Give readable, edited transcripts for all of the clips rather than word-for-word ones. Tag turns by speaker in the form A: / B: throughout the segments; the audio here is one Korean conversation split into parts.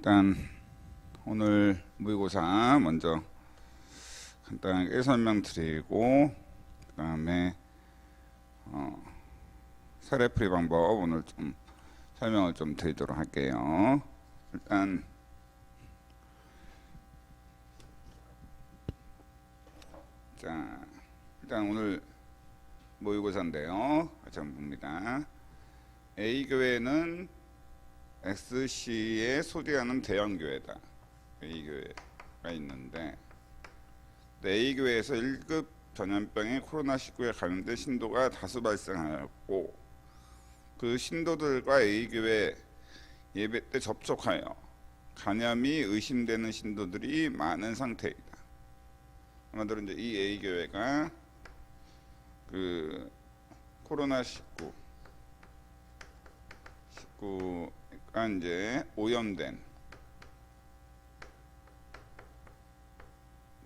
A: 일단 오늘 모의고사 먼저 간단하게 설명드리고 그 다음에 사례풀이 방법 오늘 좀 설명을 좀 드리도록 할게요. 일단 오늘 모의고사인데요. 전부입니다. A교회는 XC에 소재하는 대형교회다. A교회가 있는데 A교회에서 1급 전염병의 코로나19에 감염된 신도가 다수 발생하였고 그 신도들과 A교회 예배 때 접촉하여 감염이 의심되는 신도들이 많은 상태이다. 한마디로 이제 이 A교회가 그 코로나19가 이제 오염된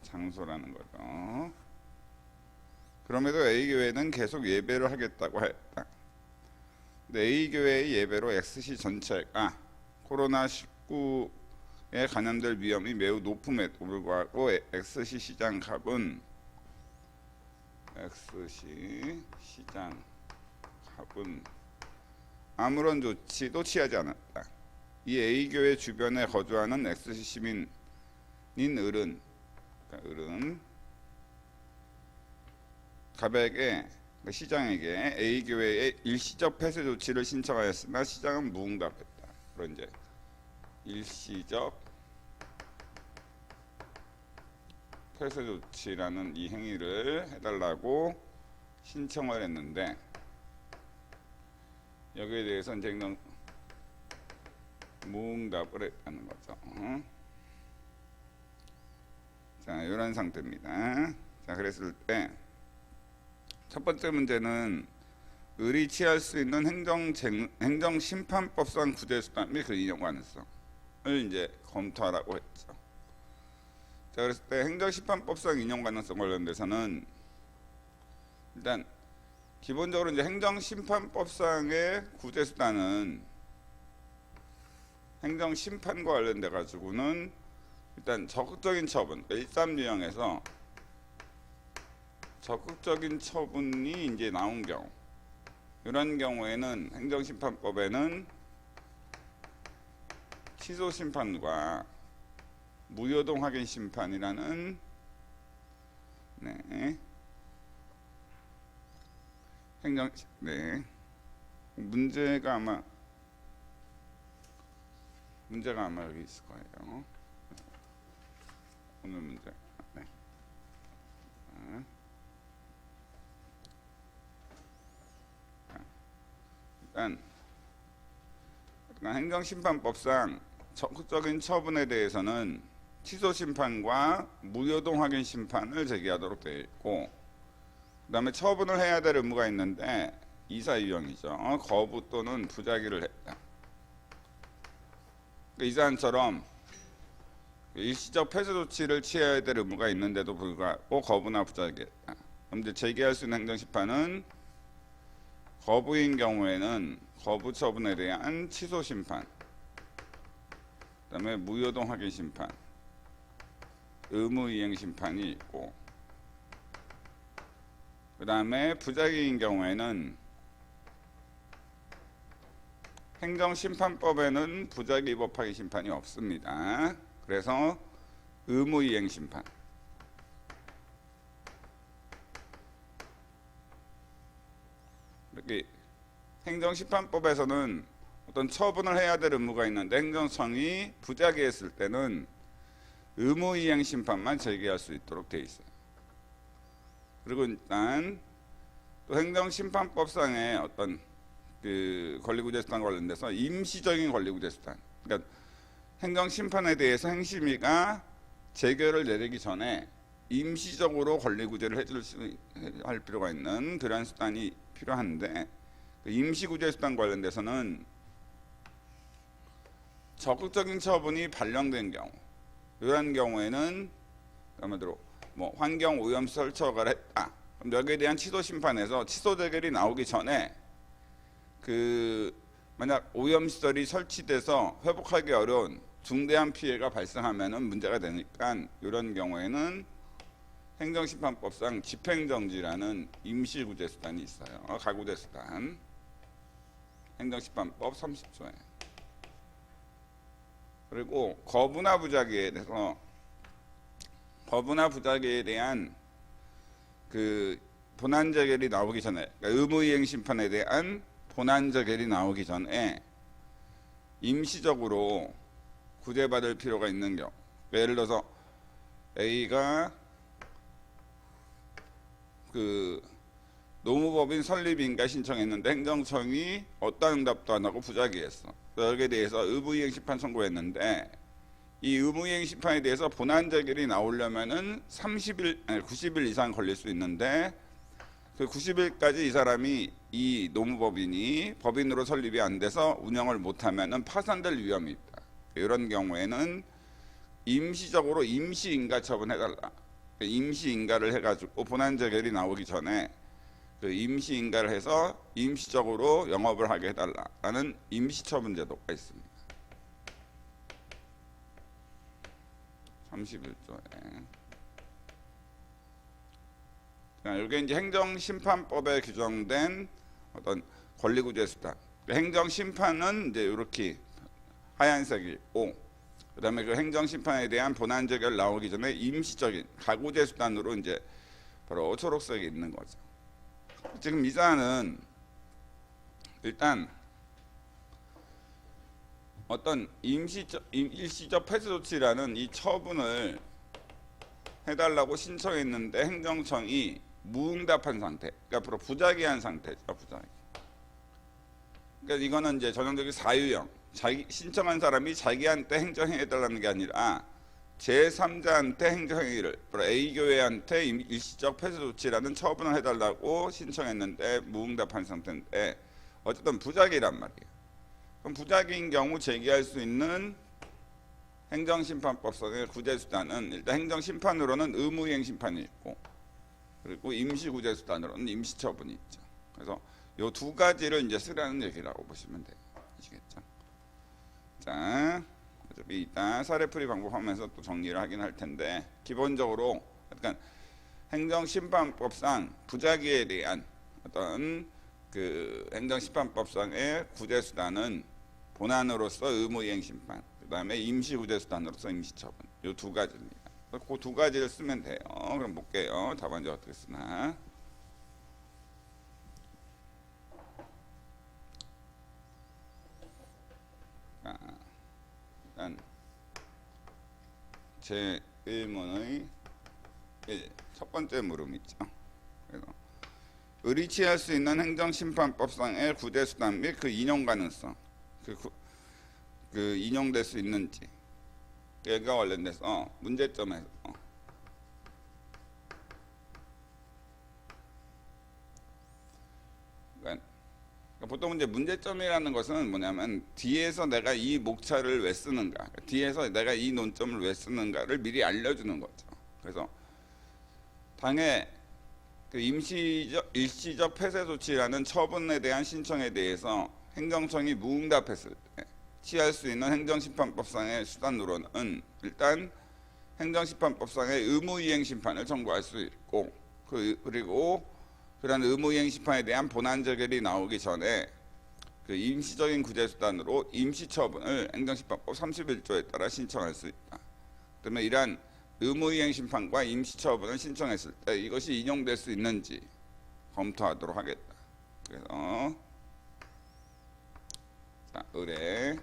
A: 장소라는 거죠. 그럼에도 A교회는 계속 예배를 하겠다고 했다. 근데 A교회의 예배로 XC 전체가 코로나19에 감염될 위험이 매우 높음에도 불구하고 XC 시장 값은 아무런 조치도 취하지 않았다. 이 A교회 주변에 거주하는 XC 시민인 을은 갑에게 시장에게 A교회의 일시적 폐쇄 조치를 신청하였으나 시장은 무응답했다. 그런 이제 일시적 폐쇄 조치라는 이 행위를 해달라고 신청을 했는데 여기에 대해서 이제 무응답을 했다는 거죠. 자, 이런 상태입니다. 자, 그랬을 때 첫 번째 문제는 을이 취할 수 있는 행정심판법상 구제수단 및 그 인용 가능성을 이제 검토하라고 했죠. 자, 그랬을 때 행정심판법상 인용 가능성 관련돼서는 일단 기본적으로 이제 행정심판법상의 구제수단은 행정심판과 관련돼 가지고는 일단 적극적인 처분, 13유형에서 적극적인 처분이 이제 나온 경우, 이런 경우에는 행정심판법에는 취소심판과 무효동 확인 심판이라는 문제가 아마 여기 있을 거예요. 오늘 문제. 일단 행정심판법상 적극적인 처분에 대해서는 취소심판과 무효동 확인 심판을 제기하도록 되어 있고, 그 다음에 처분을 해야 될 의무가 있는데 이사유형이죠. 거부 또는 부작위를 했다. 이 사안처럼 일시적 폐쇄 조치를 취해야 될 의무가 있는데도 불구하고 거부나 부작위했다. 그럼 이제 제기할 수 있는 행정심판은 거부인 경우에는 거부 처분에 대한 취소 심판, 그다음에 무효동 확인 심판, 의무 이행 심판이 있고, 그다음에 부작위인 경우에는 행정심판법에는 부작위 위법 확인 심판이 없습니다. 그래서 의무 이행 심판. 이렇게 행정심판법에서는 어떤 처분을 해야 될 의무가 있는데 행정청이 부작위했을 때는 의무 이행 심판만 제기할 수 있도록 되어 있어요. 그리고 일단 또 행정심판법상의 어떤 그 권리구제수단 관련돼서 임시적인 권리구제수단, 그러니까 행정심판에 대해서 행심위가 재결을 내리기 전에 임시적으로 권리구제를 할 필요가 있는 그러한 수단이 필요한데, 그 임시구제수단 관련돼서는 적극적인 처분이 발령된 경우, 이러한 경우에는 한마디로 환경오염시설 처가를 했다. 그럼 여기에 대한 취소심판에서 취소 재결이 나오기 전에 만약 오염시설이 설치돼서 회복하기 어려운 중대한 피해가 발생하면은 문제가 되니까 이런 경우에는 행정심판법상 집행정지라는 임시구제수단이 있어요. 가구제수단. 행정심판법 30조에. 그리고 거부나 부작위에 대해서 거부나 부작위에 대한 그 본안재결이 나오기 전에, 그러니까 의무이행 심판에 대한 본안재결이 나오기 전에 임시적으로 구제받을 필요가 있는 경우, 예를 들어서 A가 그 노무법인 설립인가 신청했는데 행정청이 어떤 응답도 안 하고 부작위했어. 여기에 대해서 의무이행 심판 청구했는데 이 의무이행 심판에 대해서 본안재결이 나오려면은 90일 이상 걸릴 수 있는데 그 90일까지 이 사람이 이 노무법인이 법인으로 설립이 안 돼서 운영을 못하면은 파산될 위험이 있다. 이런 경우에는 임시적으로 임시인가 처분해달라. 임시인가를 해가지고 본안재결이 나오기 전에 그 임시인가를 해서 임시적으로 영업을 하게 해달라라는 임시처분제도가 있습니다. 31조에. 이게 이제 행정심판법에 규정된 어떤 권리구제수단. 행정심판은 이제 이렇게 하얀색이 있고, 그다음에 그 행정심판에 대한 본안재결 나오기 전에 임시적인 가구제수단으로 이제 바로 초록색이 있는 거죠. 지금 이 사안은 일단 어떤 일시적 폐쇄조치라는 이 처분을 해달라고 신청했는데 행정청이 무응답한 상태, 그러니까 앞으로 부작위한 상태죠. 부작위. 그러니까 이거는 이제 전형적인 사유형, 신청한 사람이 자기한테 행정해달라는 게 아니라 제3자한테 행정행위를, A교회한테 일시적 폐쇄조치라는 처분을 해달라고 신청했는데 무응답한 상태인데 어쨌든 부작위란 말이에요. 그럼 부작위인 경우 제기할 수 있는 행정심판법상의 구제수단은 일단 행정심판으로는 의무이행 심판이 있고, 그리고 임시구제수단으로는 임시처분이 있죠. 그래서 이 두 가지를 이제 쓰라는 얘기라고 보시면 돼요. 아시겠죠? 자, 어차피 이따 사례풀이 방법하면서 또 정리를 하긴 할 텐데, 기본적으로 약간 행정심판법상 부작위에 대한 어떤 그 행정심판법상의 구제수단은 본안으로서 의무이행 심판, 그다음에 임시구제수단으로서 임시처분, 이 두 가지입니다. 그 두 가지를 쓰면 돼요. 그럼 볼게요. 답안지 어떻게 쓰나. 일단 제 1문의 첫 번째 물음 있죠. 그래서 의리치할 수 있는 행정심판법상의 구제수단 및 그 인용 가능성, 그 인용될 수 있는지, 얘가 관련돼서 문제점에서 그러니까 보통 이제 문제점이라는 것은 뭐냐면 뒤에서 내가 이 목차를 왜 쓰는가, 뒤에서 내가 이 논점을 왜 쓰는가를 미리 알려주는 거죠. 그래서 당해 그 일시적 폐쇄 조치라는 처분에 대한 신청에 대해서 행정청이 무응답했을 때 취할 수 있는 행정심판법상의 수단으로는 일단 행정심판법상의 의무이행 심판을 청구할 수 있고, 그리고 그런 의무이행 심판에 대한 본안재결이 나오기 전에 그 임시적인 구제수단으로 임시처분을 행정심판법 31조에 따라 신청할 수 있다. 그러면 이러한 의무이행 심판과 임시처분을 신청했을 때 이것이 인용될 수 있는지 검토하도록 하겠다. 그래서 자, 의뢰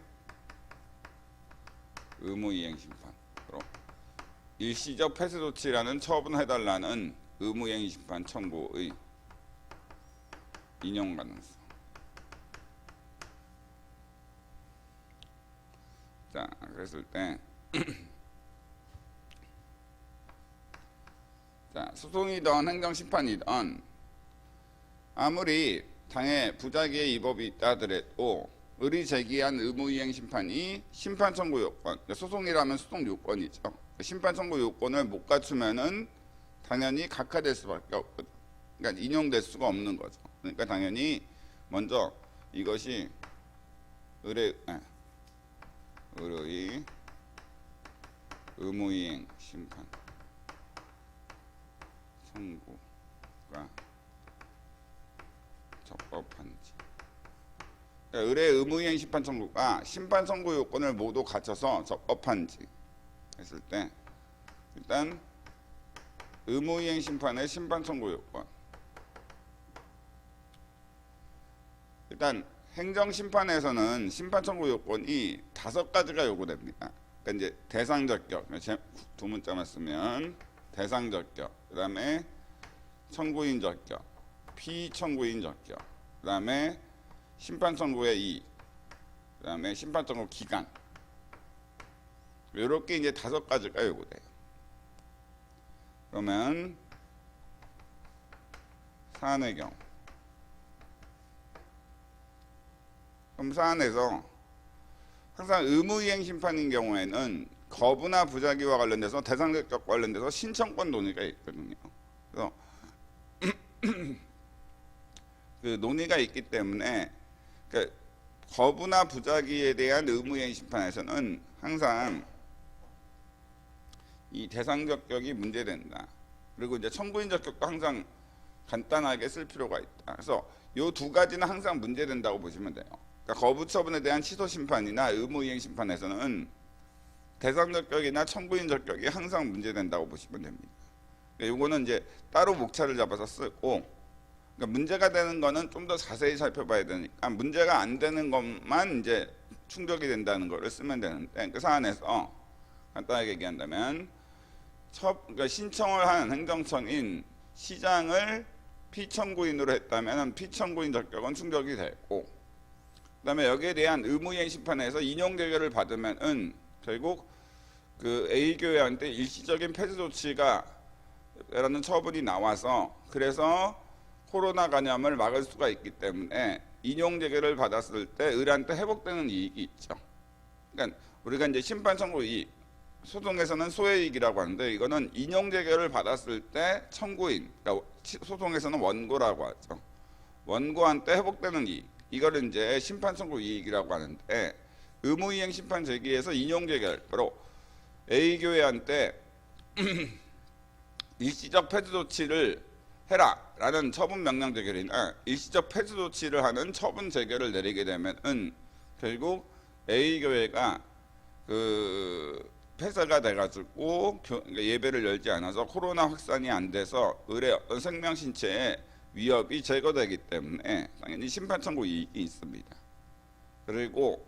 A: 의무이행 심판으로 일시적 폐쇄 조치라는 처분을 해달라는 의무이행 심판 청구의 인용 가능성. 자, 그랬을 때 자, 소송이든 행정심판이든 아무리 당해 부작위의 위법이 있다 하더라도 의리 제기한 의무이행 심판이 심판 청구 요건, 소송이라면 소송 요건이죠. 심판 청구 요건을 못 갖추면은 당연히 각하될 수밖에 없거든. 그러니까 인용될 수가 없는 거죠. 그러니까 당연히 먼저 이것이 의뢰의 의무이행 심판 청구가 적법한지. 그러니까 의뢰 의무이행 심판 청구가 심판 청구 요건을 모두 갖춰서 적법한지 했을 때 일단 의무이행 심판의 심판 청구 요건. 일단 행정심판에서는 심판 청구 요건이 5가지가 요구됩니다. 그러니까 이제 대상적격, 두 문자만 쓰면 대상적격, 그다음에 청구인 적격, 피청구인 적격, 그다음에 심판 청구의 이의, 그다음에 심판 청구 기간. 이렇게 이제 5가지가 요구돼요. 그러면 사안의 경우, 그럼 사안에서 항상 의무이행 심판인 경우에는 거부나 부작위와 관련돼서 대상적격 관련돼서 신청권 논의가 있거든요. 그래서 그 논의가 있기 때문에 그 거부나 부작위에 대한 의무이행 심판에서는 항상 이 대상적격이 문제된다. 그리고 이제 청구인 적격도 항상 간단하게 쓸 필요가 있다. 그래서 이 2가지는 항상 문제된다고 보시면 돼요. 그러니까 거부 처분에 대한 취소 심판이나 의무이행 심판에서는 대상적격이나 청구인 적격이 항상 문제된다고 보시면 됩니다. 그러니까 이거는 이제 따로 목차를 잡아서 쓰고, 그러니까 문제가 되는 거는 좀 더 자세히 살펴봐야 되니까 문제가 안 되는 것만 이제 충족이 된다는 거를 쓰면 되는데, 그 사안에서 간단하게 얘기한다면 그러니까 신청을 한 행정청인 시장을 피청구인으로 했다면 피청구인 적격은 충족이 되고, 그다음에 여기에 대한 의무이행 심판에서 인용 재결을 받으면은 결국 그 A 교회한테 일시적인 폐쇄 조치가 라는 처분이 나와서 그래서 코로나 감염을 막을 수가 있기 때문에 인용 재결을 받았을 때 의뢰한테 회복되는 이익이 있죠. 그러니까 우리가 이제 심판 청구 이익, 소송에서는 소외이익이라고 하는데 이거는 인용 재결을 받았을 때 청구인, 그러니까 소송에서는 원고라고 하죠. 원고한테 회복되는 이익. 이거를 이제 심판 청구 이익이라고 하는데, 의무이행 심판 제기에서 인용 재결, 바로 A 교회한테 일시적 폐쇄 조치를 해라라는 처분 명령 재결이나 일시적 폐쇄 조치를 하는 처분 재결을 내리게 되면은 결국 A 교회가 그 폐쇄가 돼가지고 예배를 열지 않아서 코로나 확산이 안 돼서 의뢰 어떤 생명 신체에 위협이 제거되기 때문에 당연히 심판 청구 이익이 있습니다. 그리고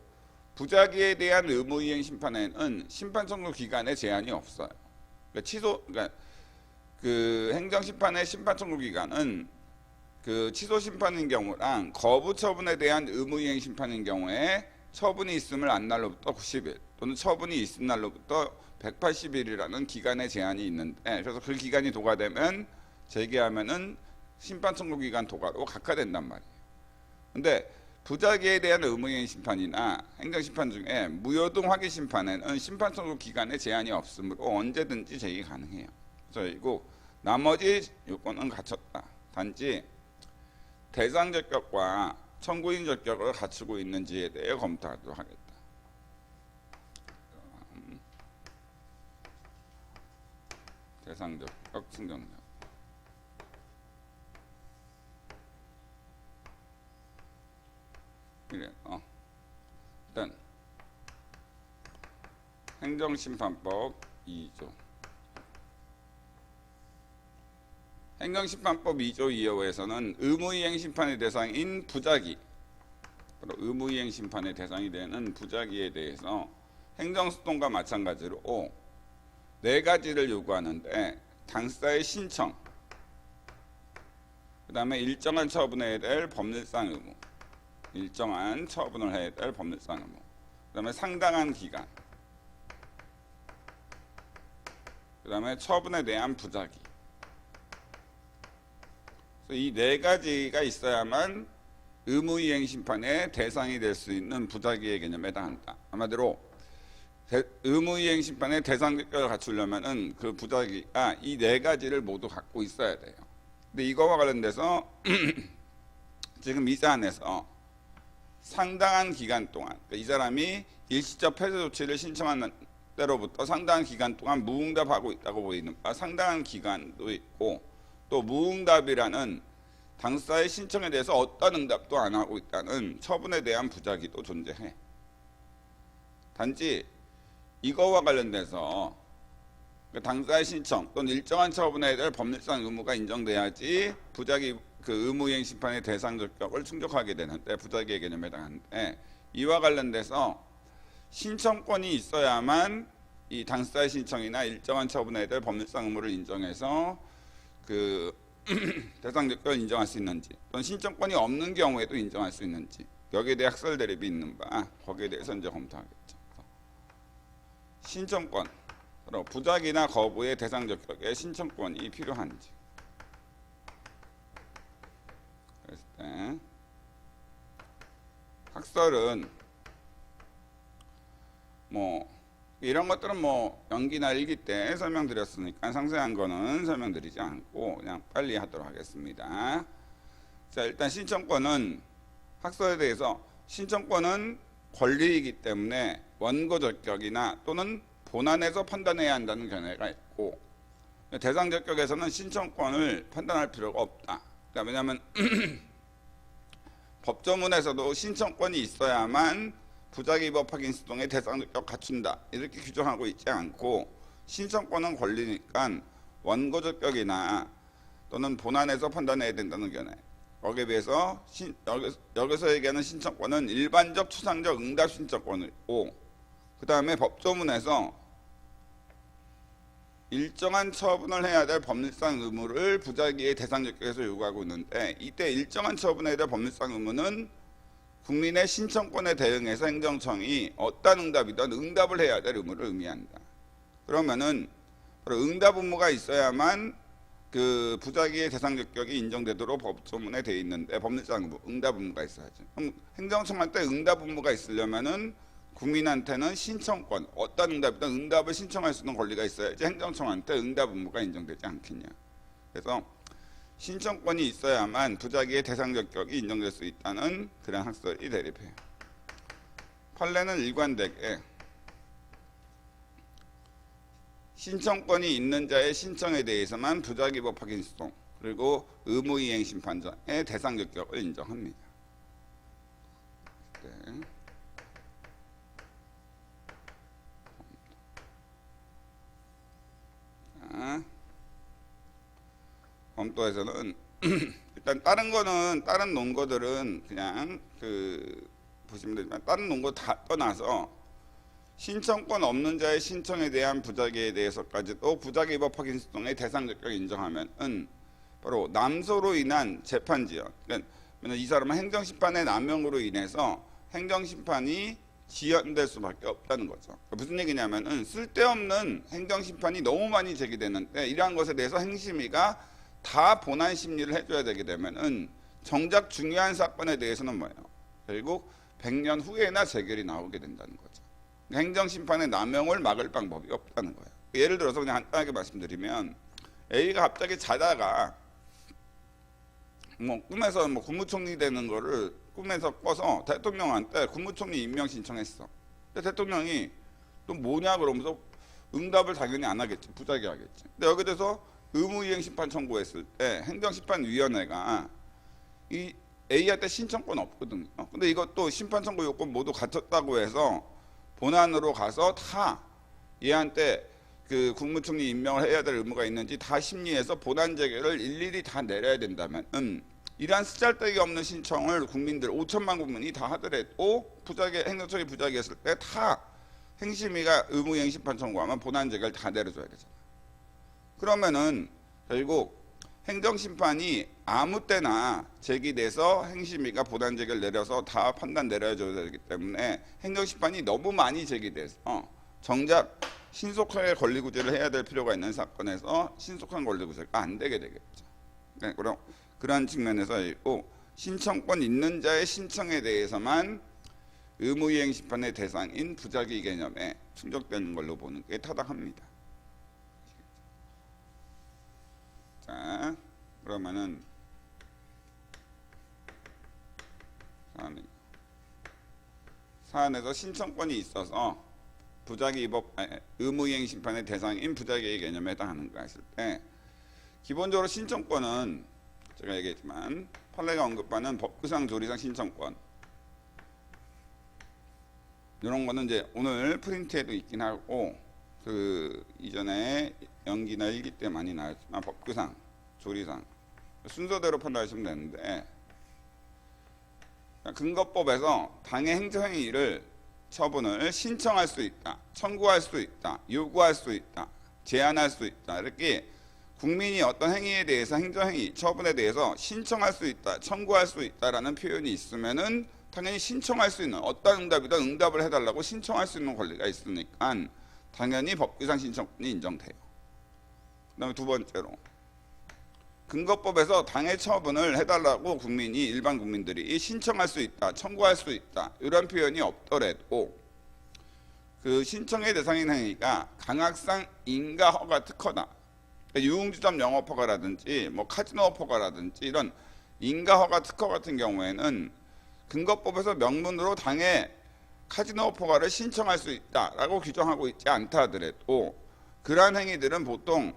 A: 부작위에 대한 의무이행 심판에는 심판 청구 기간에 제한이 없어요. 그러니까 그 행정 심판의 심판 청구 기간은 그 취소 심판인 경우랑 거부 처분에 대한 의무이행 심판인 경우에 처분이 있음을 안 날로부터 90일 또는 처분이 있은 날로부터 180일이라는 기간의 제한이 있는데, 그래서 그 기간이 도과되면 제기하면은 심판 청구 기간 도과로 각하된단 말이에요. 근데 부작위에 대한 의무이행 심판이나 행정 심판 중에 무효등 확인 심판에는 심판 청구 기간에 제한이 없으므로 언제든지 제기 가능해요. 그래서 이거 나머지 요건은 갖췄다. 단지 대상 적격과 청구인 적격을 갖추고 있는지에 대해 검토하도록 하겠다. 대상 적격, 충정적. 이래. 일단 행정심판법 2조. 행정심판법 2조 2호에서는 의무이행 심판의 대상인 부작위, 바로 의무이행 심판의 대상이 되는 부작위에 대해서 행정소송과 마찬가지로 4가지를 요구하는데, 당사의 신청, 그 다음에 일정한 처분해야 될 법률상 의무, 일정한 처분을 해야 될 법률상 의무, 그 다음에 상당한 기간, 그 다음에 처분에 대한 부작위. 이 4가지가 있어야만 의무이행 심판의 대상이 될 수 있는 부작위의 개념에 해당한다. 한마디로 의무이행 심판의 대상 적격을 갖추려면은 그 부작위가 이 4가지를 모두 갖고 있어야 돼요. 근데 이거와 관련돼서 지금 이 사안에서 상당한 기간 동안, 그러니까 이 사람이 일시적 폐쇄 조치를 신청한 때로부터 상당한 기간 동안 무응답하고 있다고 보이는 바 상당한 기간도 있고, 또 무응답이라는 당사의 신청에 대해서 어떤 응답도 안 하고 있다는 처분에 대한 부작위도 존재해. 단지 이거와 관련돼서 당사의 신청 또는 일정한 처분에 대한 법률상 의무가 인정돼야지 부작위 그 의무이행 심판의 대상 적격을 충족하게 되는데, 부작위의 개념에 해당하는데, 이와 관련돼서 신청권이 있어야만 이 당사의 신청이나 일정한 처분에 대한 법률상 의무를 인정해서 그 대상 적격을 인정할 수 있는지, 또는 신청권이 없는 경우에도 인정할 수 있는지, 여기에 대해 학설 대립이 있는 바 거기에 대해서 이제 검토하겠죠. 신청권, 부작위나 거부의 대상 적격에 신청권이 필요한지. 그랬을 때 학설은 뭐 이런 것들은 뭐 연기나 일기 때 설명드렸으니까 상세한 거는 설명드리지 않고 그냥 빨리 하도록 하겠습니다. 자, 일단 신청권은 학설에 대해서 신청권은 권리이기 때문에 원고 적격이나 또는 본안에서 판단해야 한다는 견해가 있고, 대상 적격에서는 신청권을 판단할 필요가 없다. 그러니까 왜냐하면 법조문에서도 신청권이 있어야만 부작위 법 확인 수동의 대상 적격 갖춘다 이렇게 규정하고 있지 않고, 신청권은 권리니까 원고 적격이나 또는 본안에서 판단해야 된다는 견해. 거기에 비해서 여기서 얘기하는 신청권은 일반적 추상적 응답 신청권이고, 그 다음에 법조문에서 일정한 처분을 해야 될 법률상 의무를 부작위의 대상 적격에서 요구하고 있는데, 이때 일정한 처분에 대한 법률상 의무는 국민의 신청권에 대응해서 행정청이 어떤 응답이든 응답을 해야 될 의무를 의미한다. 그러면은 응답 의무가 있어야만 그 부작위의 대상 적격이 인정되도록 법조문에 돼 있는데, 법률상 의무, 응답 의무가 있어야죠. 그럼 행정청한테 응답 의무가 있으려면은 국민한테는 신청권, 어떤 응답이든 응답을 신청할 수 있는 권리가 있어야지 행정청한테 응답 의무가 인정되지 않겠냐. 그래서 신청권이 있어야만 부작위의 대상 적격이 인정될 수 있다는 그런 학설이 대립해요. 판례는 일관되게 신청권이 있는 자의 신청에 대해서만 부작위 법 확인 수동 그리고 의무이행 심판자의 대상 적격을 인정합니다. 네. 검토에서는 일단 다른 거는 다른 논거들은 그냥 그 보시면 되지만, 다른 논거 다 떠나서 신청권 없는 자의 신청에 대한 부작위에 대해서까지도 부작위 법 확인 수동의 대상 적격을 인정하면은 바로 남소로 인한 재판 지연. 그러니까 이 사람은 행정심판의 남용으로 인해서 행정심판이 지연될 수밖에 없다는 거죠. 무슨 얘기냐면은 쓸데없는 행정심판이 너무 많이 제기되는데, 이러한 것에 대해서 행심위가 다 본안 심리를 해줘야 되게 되면은 정작 중요한 사건에 대해서는 뭐예요? 결국 100년 후에나 재결이 나오게 된다는 거죠. 행정심판의 남용을 막을 방법이 없다는 거예요. 예를 들어서 그냥 간단하게 말씀드리면, A가 갑자기 자다가 뭐 꿈에서 뭐 국무총리 되는 거를 꿈에서 꿔서 대통령한테 국무총리 임명 신청했어. 근데 대통령이 또 뭐냐 그러면서 응답을 당연히 안 하겠지. 부작위 하겠지. 근데 여기 대해서 의무이행 심판 청구했을 때 행정심판위원회가 이 A한테 신청권 없거든요. 근데 이것도 심판 청구 요건 모두 갖췄다고 해서 본안으로 가서 다 얘한테 그 국무총리 임명을 해야 될 의무가 있는지 다 심리해서 본안 재결을 일일이 다 내려야 된다면, 이러한 쓰잘데기 없는 신청을 국민들 5천만 국민이 다 하더라도 행정청이 부작위했을 때 다 행심위가 의무이행 심판 청구하면 본안 재결 다 내려줘야 되잖아. 그러면은 결국 행정심판이 아무 때나 제기돼서 행심위가 본안 재결 내려서 다 판단 내려줘야 되기 때문에, 행정심판이 너무 많이 제기돼서 정작 신속하게 권리구제를 해야 될 필요가 있는 사건에서 신속한 권리구제가 안 되게 되겠죠. 네, 그럼 그런 측면에서 있고, 신청권 있는 자의 신청에 대해서만 의무이행 심판의 대상인 부작위 개념에 충족되는 걸로 보는 게 타당합니다. 자, 그러면은 사안에서 신청권이 있어서 의무이행 심판의 대상인 부작위의 개념에 해당하는가 했을 때 기본적으로 신청권은 제가 얘기했지만 판례가 언급하는 법규상 조리상 신청권 이런 거는 이제 오늘 프린트에도 있긴 하고 그 이전에 연기나 일기 때 많이 나왔지만 법규상 조리상 순서대로 판단하시면 되는데 근거법에서 당의 행정행위를 처분을 신청할 수 있다, 청구할 수 있다, 요구할 수 있다, 제한할 수 있다 이렇게 국민이 어떤 행위에 대해서 행정행위, 처분에 대해서 신청할 수 있다, 청구할 수 있다라는 표현이 있으면은 당연히 신청할 수 있는 어떤 응답이든 응답을 해달라고 신청할 수 있는 권리가 있으니까 당연히 법규상 신청권이 인정돼요. 그다음에 두 번째로 근거법에서 당의 처분을 해달라고 국민이 일반 국민들이 신청할 수 있다, 청구할 수 있다 이런 표현이 없더라도 그 신청의 대상인 행위가 강학상 인가 허가 특허다. 유흥주점 영업 허가라든지 뭐 카지노 허가라든지 이런 인가 허가 특허 같은 경우에는 근거법에서 명문으로 당의 카지노 허가를 신청할 수 있다라고 규정하고 있지 않다 하더라도 그러한 행위들은 보통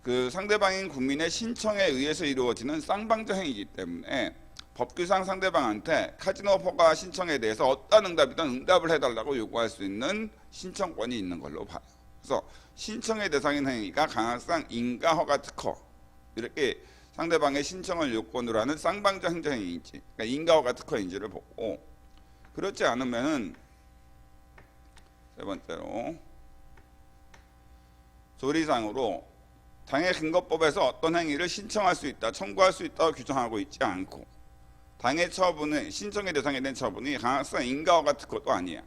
A: 그 상대방인 국민의 신청에 의해서 이루어지는 쌍방적 행위이기 때문에 법규상 상대방한테 카지노 허가 신청에 대해서 어떤 응답이든 응답을 해달라고 요구할 수 있는 신청권이 있는 걸로 봐요. 그래서 신청의 대상인 행위가 강학상 인가 허가 특허 이렇게 상대방의 신청을 요건으로 하는 쌍방적 행정행위인지 그러니까 인가 허가 특허인지를 보고 그렇지 않으면은 세 번째로 조리상으로 당의 근거법에서 어떤 행위를 신청할 수 있다, 청구할 수 있다고 규정하고 있지 않고 당의 처분은 신청의 대상에 대한 처분이 강학상 인가허가 특허도 아니야.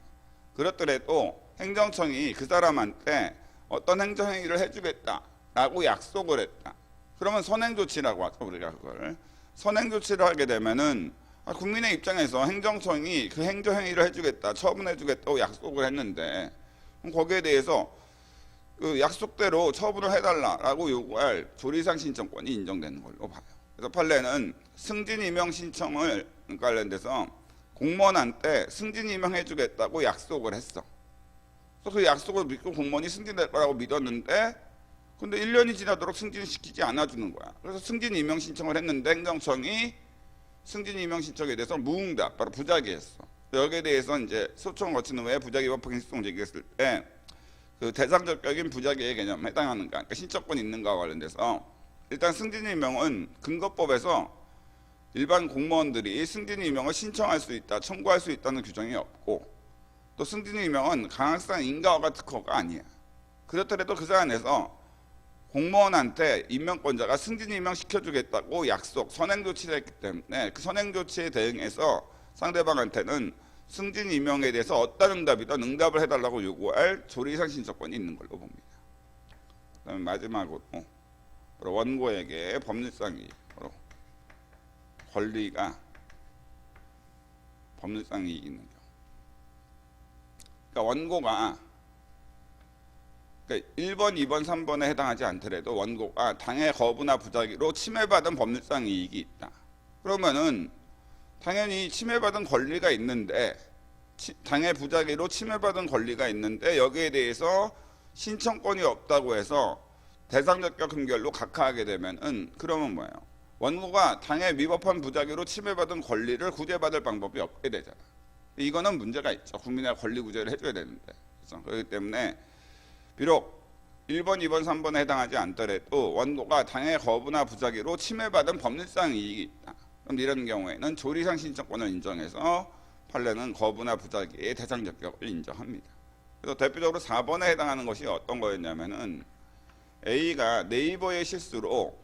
A: 그렇더라도 행정청이 그 사람한테 어떤 행정행위를 해주겠다라고 약속을 했다. 그러면 선행조치라고 하죠. 우리가 그걸 선행조치를 하게 되면은 국민의 입장에서 행정청이 그 행정행위를 해주겠다, 처분해주겠다고 약속을 했는데 거기에 대해서 그 약속대로 처분을 해달라라고 요구할 조리상 신청권이 인정되는 걸로 봐요. 그래서 판례는 승진 임용 신청을 관련돼서 공무원한테 승진 임용해주겠다고 약속을 했어. 그래서 그 약속을 믿고 공무원이 승진될 거라고 믿었는데 근데 1년이 지나도록 승진시키지 않아주는 거야. 그래서 승진 임용 신청을 했는데 행정청이 승진 임용 신청에 대해서 무응답, 바로 부작위했어. 여기에 대해서 이제 소송을 거친 후에 부작위법 확인소송 제기했을 때 그 대상적격인 부작위의 개념에 해당하는가, 그러니까 신청권이 있는가와 관련돼서 일단 승진 임용은 근거법에서 일반 공무원들이 승진 임용을 신청할 수 있다, 청구할 수 있다는 규정이 없고 또 승진 임용은 강학상 인가허가 특허가 아니야. 그렇더라도 그 사안에서 공무원한테 임명권자가 승진 임명 시켜주겠다고 약속, 선행조치를 했기 때문에 그 선행조치에 대응해서 상대방한테는 승진 임명에 대해서 어떤 응답이든 응답을 해달라고 요구할 조리상 신청권이 있는 걸로 봅니다. 그다음에 마지막으로 원고에게 법률상 이익으로 권리가 법률상 이익이 있는 경우. 그러니까 원고가 그러니까 1번, 2번, 3번에 해당하지 않더라도 원고가 당의 거부나 부작위로 침해받은 법률상 이익이 있다. 그러면은 당연히 침해받은 권리가 있는데 당의 부작위로 침해받은 권리가 있는데 여기에 대해서 신청권이 없다고 해서 대상적격 흠결로 각하하게 되면은 그러면 뭐예요? 원고가 당의 위법한 부작위로 침해받은 권리를 구제받을 방법이 없게 되잖아. 이거는 문제가 있죠. 국민의 권리 구제를 해줘야 되는데. 그래서 그렇기 때문에 비록 1번, 2번, 3번에 해당하지 않더라도 원고가 당의 거부나 부작위로 침해받은 법률상 이익이 있다. 그럼 이런 경우에는 조리상 신청권을 인정해서 판례는 거부나 부작위의 대상적격을 인정합니다. 그래서 대표적으로 4번에 해당하는 것이 어떤 거였냐면은 A가 네이버의 실수로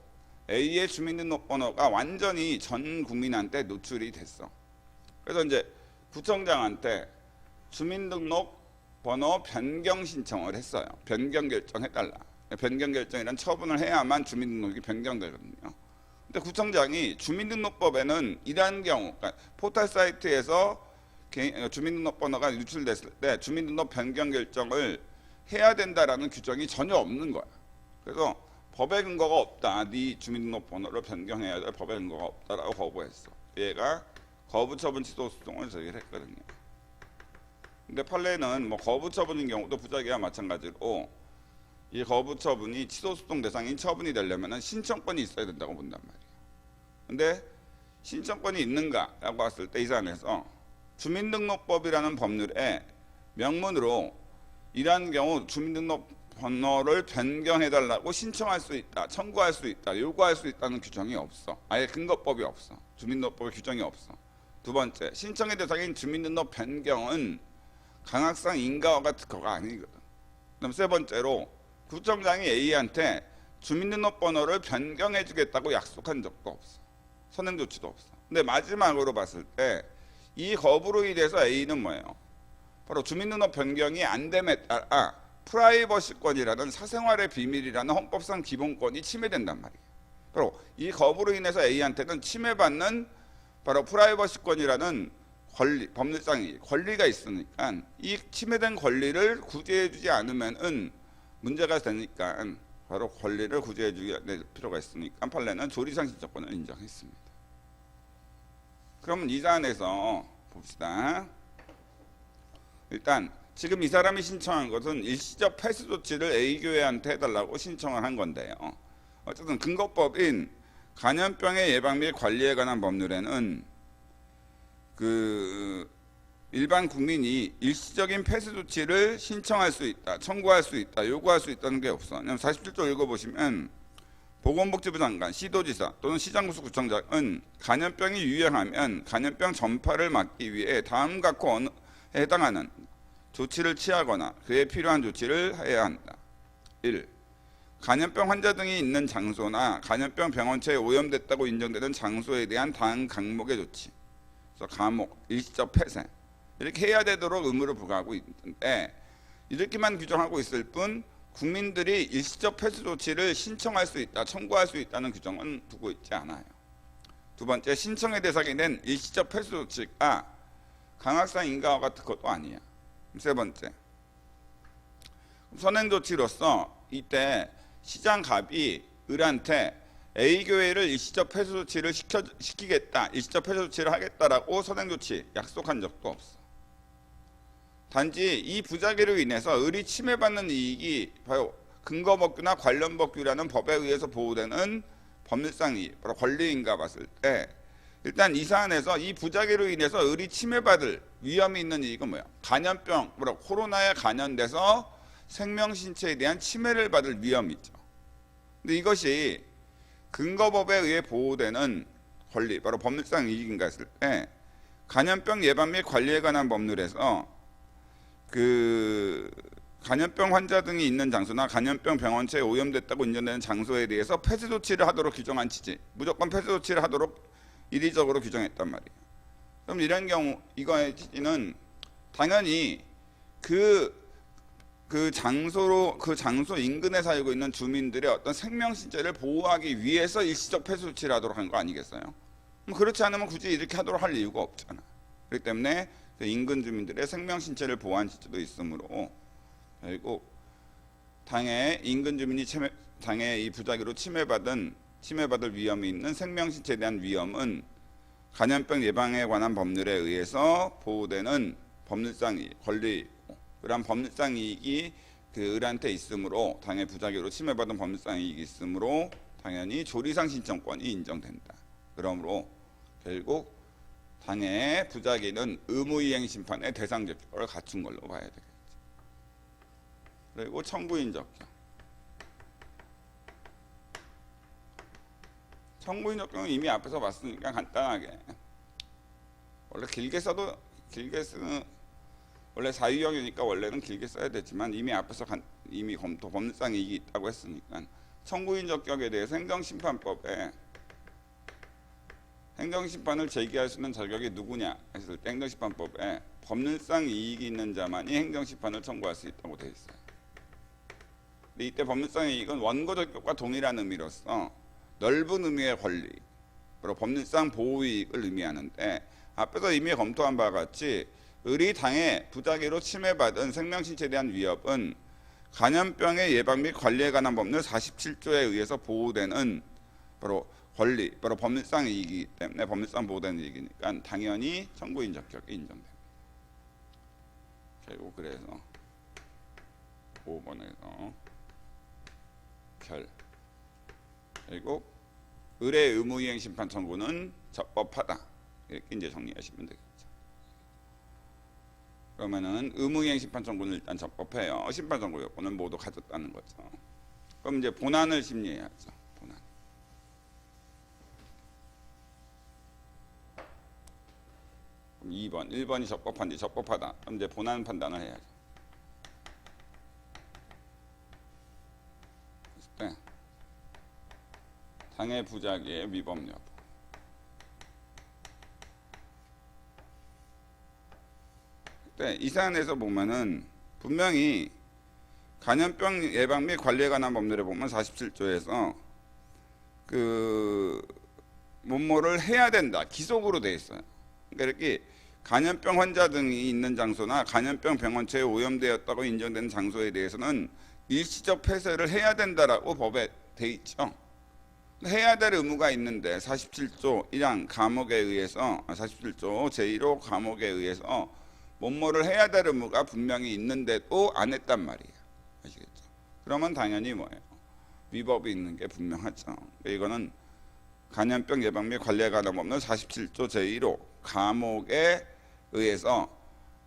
A: A의 주민등록번호가 완전히 전 국민한테 노출이 됐어. 그래서 이제 구청장한테 주민등록번호 변경 신청을 했어요. 변경 결정해달라. 변경 결정이란 처분을 해야만 주민등록이 변경되거든요. 근데 구청장이 주민등록법에는 이러한 경우, 그러니까 포털 사이트에서 주민등록번호가 유출됐을 때 주민등록 변경 결정을 해야 된다라는 규정이 전혀 없는 거야. 그래서 법의 근거가 없다. 네 주민등록번호를 변경해야 될 법의 근거가 없다라고 거부했어. 얘가 거부처분 취소 소송을 제기를 했거든요. 근데 판례는 뭐 거부 처분인 경우도 부작위와 마찬가지로 이 거부 처분이 취소 소송 대상인 처분이 되려면 신청권이 있어야 된다고 본단 말이에요. 근데 신청권이 있는가라고 봤을 때 이 사안에서 주민등록법이라는 법률에 명문으로 이러한 경우 주민등록 번호를 변경해달라고 신청할 수 있다, 청구할 수 있다, 요구할 수 있다는 규정이 없어. 아예 근거법이 없어. 주민등록법에 규정이 없어. 두 번째, 신청의 대상인 주민등록 변경은 강학상 인가와가 특허가 아니거든. 그다음 세 번째로 구청장이 A한테 주민등록번호를 변경해주겠다고 약속한 적도 없어. 선행조치도 없어. 근데 마지막으로 봤을 때 이 거부로 인해서 A는 뭐예요? 바로 주민등록 변경이 안 됨에 따라 프라이버시권이라는 사생활의 비밀이라는 헌법상 기본권이 침해된단 말이에요. 바로 이 거부로 인해서 A한테는 침해받는 바로 프라이버시권이라는 권리, 법률상 권리가 있으니까 이 침해된 권리를 구제해주지 않으면은 문제가 되니까 바로 권리를 구제해줄 필요가 있으니까 판례는 조리상 신청권을 인정했습니다. 그러면 이 사안에서 봅시다. 일단 지금 이 사람이 신청한 것은 일시적 폐쇄 조치를 A교회한테 해달라고 신청을 한 건데요. 어쨌든 근거법인 간염병의 예방 및 관리에 관한 법률에는 그 일반 국민이 일시적인 폐쇄 조치를 신청할 수 있다, 청구할 수 있다, 요구할 수 있다는 게 없어. 47조 읽어보시면 보건복지부 장관, 시도지사 또는 시장구청장은 간염병이 유행하면 간염병 전파를 막기 위해 다음과 같고 해당하는 조치를 취하거나 그에 필요한 조치를 해야 한다. 1. 간염병 환자 등이 있는 장소나 간염병 병원체에 오염됐다고 인정되는 장소에 대한 다음 강목의 조치. 그래서 감옥, 일시적 폐쇄 이렇게 해야 되도록 의무를 부과하고 있는데 이렇게만 규정하고 있을 뿐 국민들이 일시적 폐쇄 조치를 신청할 수 있다, 청구할 수 있다는 규정은 두고 있지 않아요. 두 번째, 신청의 대상이 된 일시적 폐쇄 조치가 강학상 인가와 특허도 아니야. 세 번째, 선행조치로서 이때 시장갑이 을한테 A교회를 일시적 폐쇄 조치를 시키겠다, 일시적 폐쇄 조치를 하겠다라고 선행조치 약속한 적도 없어. 단지 이 부작위로 인해서 을이 침해받는 이익이 바로 근거법규나 관련법규라는 법에 의해서 보호되는 법률상 이익, 바로 권리인가 봤을 때 일단 이 사안에서 이 부작위로 인해서 을이 침해받을 위험이 있는 이익은 뭐야? 간염병, 코로나에 감염돼서 생명신체에 대한 침해를 받을 위험이 있죠. 근데 이것이 근거법에 의해 보호되는 권리, 바로 법률상 이익인가 했을 때 간염병 예방 및 관리에 관한 법률에서 그 간염병 환자 등이 있는 장소나 간염병 병원체에 오염됐다고 인정되는 장소에 대해서 폐쇄 조치를 하도록 규정한 취지, 무조건 폐쇄 조치를 하도록 이리적으로 규정했단 말이에요. 그럼 이런 경우 이거의 취지는 당연히 그 장소 인근에 살고 있는 주민들의 어떤 생명 신체를 보호하기 위해서 일시적 폐쇄 조치를 하도록 한 거 아니겠어요? 그렇지 않으면 굳이 이렇게 하도록 할 이유가 없잖아. 그렇기 때문에 그 인근 주민들의 생명 신체를 보호한 취지도 있으므로 결국 당해 인근 주민이 당해 이 부작위로 침해받을 위험이 있는 생명 신체에 대한 위험은 간염병 예방에 관한 법률에 의해서 보호되는 법률상 이익, 권리이고 그러한 법률상 이익이 그 을한테 있으므로 당해 부작위로 침해받은 법률상 이익이 있으므로 당연히 조리상 신청권이 인정된다. 그러므로 결국 당해 부작위는 의무이행 심판의 대상 적격을 갖춘 걸로 봐야 되겠죠. 그리고 청구인 적격. 청구인 적격은 이미 앞에서 봤으니까 간단하게 원래 길게 써도 원래 사유형이니까 원래는 길게 써야 되지만 이미 앞에서 이미 검토 법률상 이익이 있다고 했으니까 청구인 적격에 대해서 행정심판법에 행정심판을 제기할 수 있는 자격이 누구냐 했을 때 행정심판법에 법률상 이익이 있는 자만이 행정심판을 청구할 수 있다고 되어 있어요. 근데 이때 법률상 이익은 원고 적격과 동일한 의미로서 넓은 의미의 권리, 바로 법률상 보호이익을 의미하는데 앞에서 이미 검토한 바와 같이 을이 당해 부작위로 침해받은 생명신체에 대한 위협은 간염병의 예방 및 관리에 관한 법률 47조에 의해서 보호되는 바로 권리, 바로 법률상 이익이기 때문에 법률상 보호되는 이익이니까 당연히 청구인 적격이 인정됩니다. 결국 그래서 5번에서 결. 그리고 의뢰 의무이행 심판 청구는 적법하다. 이렇게 이제 정리하시면 되겠죠. 그러면은 의무이행 심판 청구는 일단 적법해요. 심판 청구 요건은 모두 가졌다는 거죠. 그럼 이제 본안을 심리해야죠. 본안. 그럼 2번, 1번이 적법한지 적법하다. 그럼 이제 본안 판단을 해야죠. 그랬을 때 당해 부작위의 위법 여부. 이 사안에서 보면은 분명히 간염병 예방 및 관리에 관한 법률에 보면 47조에서 그 뭐뭐를 해야 된다 기속으로 돼 있어요. 그러니까 이렇게 간염병 환자 등이 있는 장소나 간염병 병원체에 오염되었다고 인정되는 장소에 대해서는 일시적 폐쇄를 해야 된다라고 법에 돼 있죠. 해야 될 의무가 있는데 47조 1항 감옥에 의해서 47조 제1호 감옥에 의해서 뭐뭐를 해야 될 의무가 분명히 있는데도 안 했단 말이에요. 아시겠죠? 그러면 당연히 뭐예요? 위법이 있는 게 분명하죠. 그러니까 이거는 간염병 예방 및 관리에 관한 법률 47조 제1호 감옥에 의해서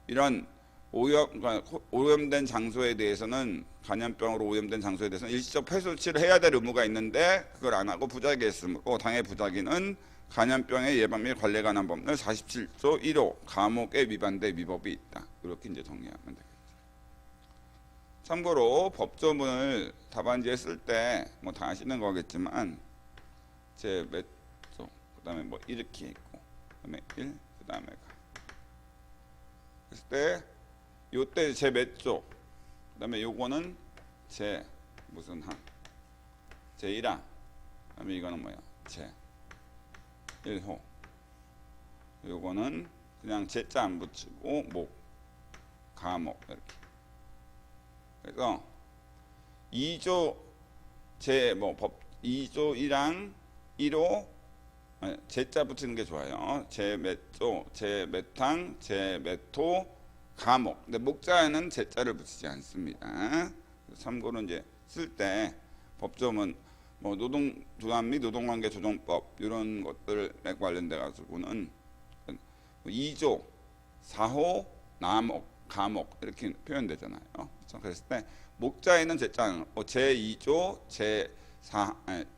A: 이런 오염된 장소에 대해서는 간염병으로 오염된 장소에 대해서는 일시적 폐쇄 조치를 해야 될 의무가 있는데 그걸 안 하고 부작위했으므로 당해 부작위는 간염병의 예방 및 관리에 관한 법률 47조 1호 감옥에 위반된 위법이 있다. 이렇게 이제 정리하면 되겠죠. 참고로 법조문을 답안지에 쓸 때 뭐 다 아시는 거겠지만 제 몇 조, 그다음에 뭐 이렇게 있고, 그다음에 1, 그다음에 가. 그랬을 때 요때 제 몇 조, 그다음에 요거는 제 무슨 항, 제 1항, 그다음에 이거는 뭐야, 제 1호. 요거는 그냥 제자 안 붙이고 목, 감옥 이렇게. 그래서 2조 제 뭐 법 2조 1항 1호 제자 붙이는 게 좋아요. 제 몇 조, 제 몇 항, 제 몇 호, 감옥. 근데 목자에는 제자를 붙이지 않습니다. 참고로 이제 쓸 때 법조문 뭐 노동조합 및 노동관계 조정법 이런 것들에 관련돼 가지고는 2조, 4호, 남옥, 감옥 이렇게 표현되잖아요. 그렇죠? 그랬을 때 목자에는 제자는 제2조,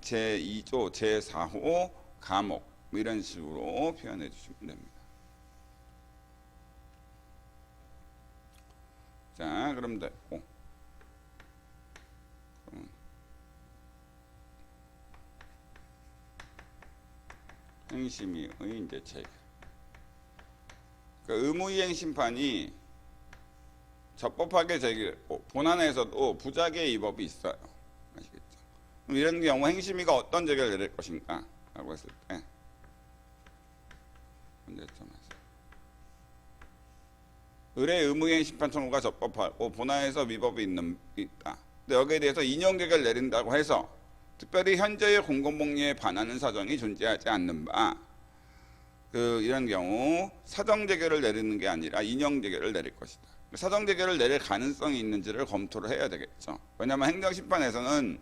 A: 제2조, 제4호, 감옥 뭐 이런 식으로 표현해 주시면 됩니다. 자, 그럼 됐고. 행심위의 이제 체계. 그러니까 의무이행 심판이 적법하게 제기됐고 본안에서도 부작위의 위법이 있어요. 아시겠죠? 그럼 이런 경우 행심위가 어떤 제기를 내릴 것인가? 라고 했을 때 문제점에서 의뢰 의무이행 심판 청구가 적법하고 본안에서 위법이 있다. 근데 여기에 대해서 인용 제기를 내린다고 해서 특별히 현재의 공공복리에 반하는 사정이 존재하지 않는 바 이런 경우 사정 제기를 내리는 게 아니라 인용 제기를 내릴 것이다. 사정 제기를 내릴 가능성이 있는지를 검토를 해야 되겠죠. 왜냐하면 행정심판에서는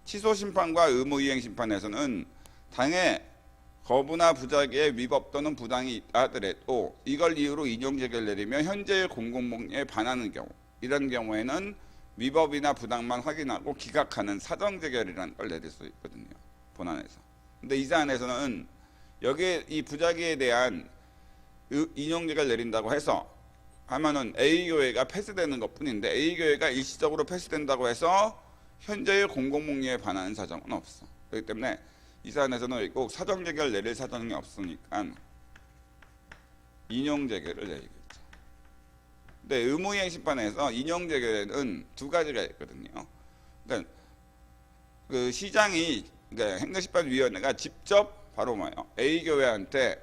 A: 취소 심판과 의무이행 심판에서는 당해 거부나 부작위의 위법 또는 부당이 있다 하더라도 이걸 이유로 인용 제기를 내리면 현재의 공공복리에 반하는 경우 이런 경우에는 위법이나 부당만 확인하고 기각하는 사정 제결이라는 걸 내릴 수 있거든요. 본안에서. 근데 이 사안에서는 여기에 이 부작위에 대한 인용 제결을 내린다고 해서 하면은 A 교회가 폐쇄되는 것뿐인데 A 교회가 일시적으로 폐쇄된다고 해서 현재의 공공복리에 반하는 사정은 없어. 그렇기 때문에 이 사안에서는 꼭 사정 제결을 내릴 사정이 없으니까 인용 제결을 내리겠죠. 근데 의무이행 심판에서 인용 제결은 두 가지가 있거든요. 그러니까 그 시장이 그러니까 행정심판위원회가 직접 바로 뭐예요? A 교회한테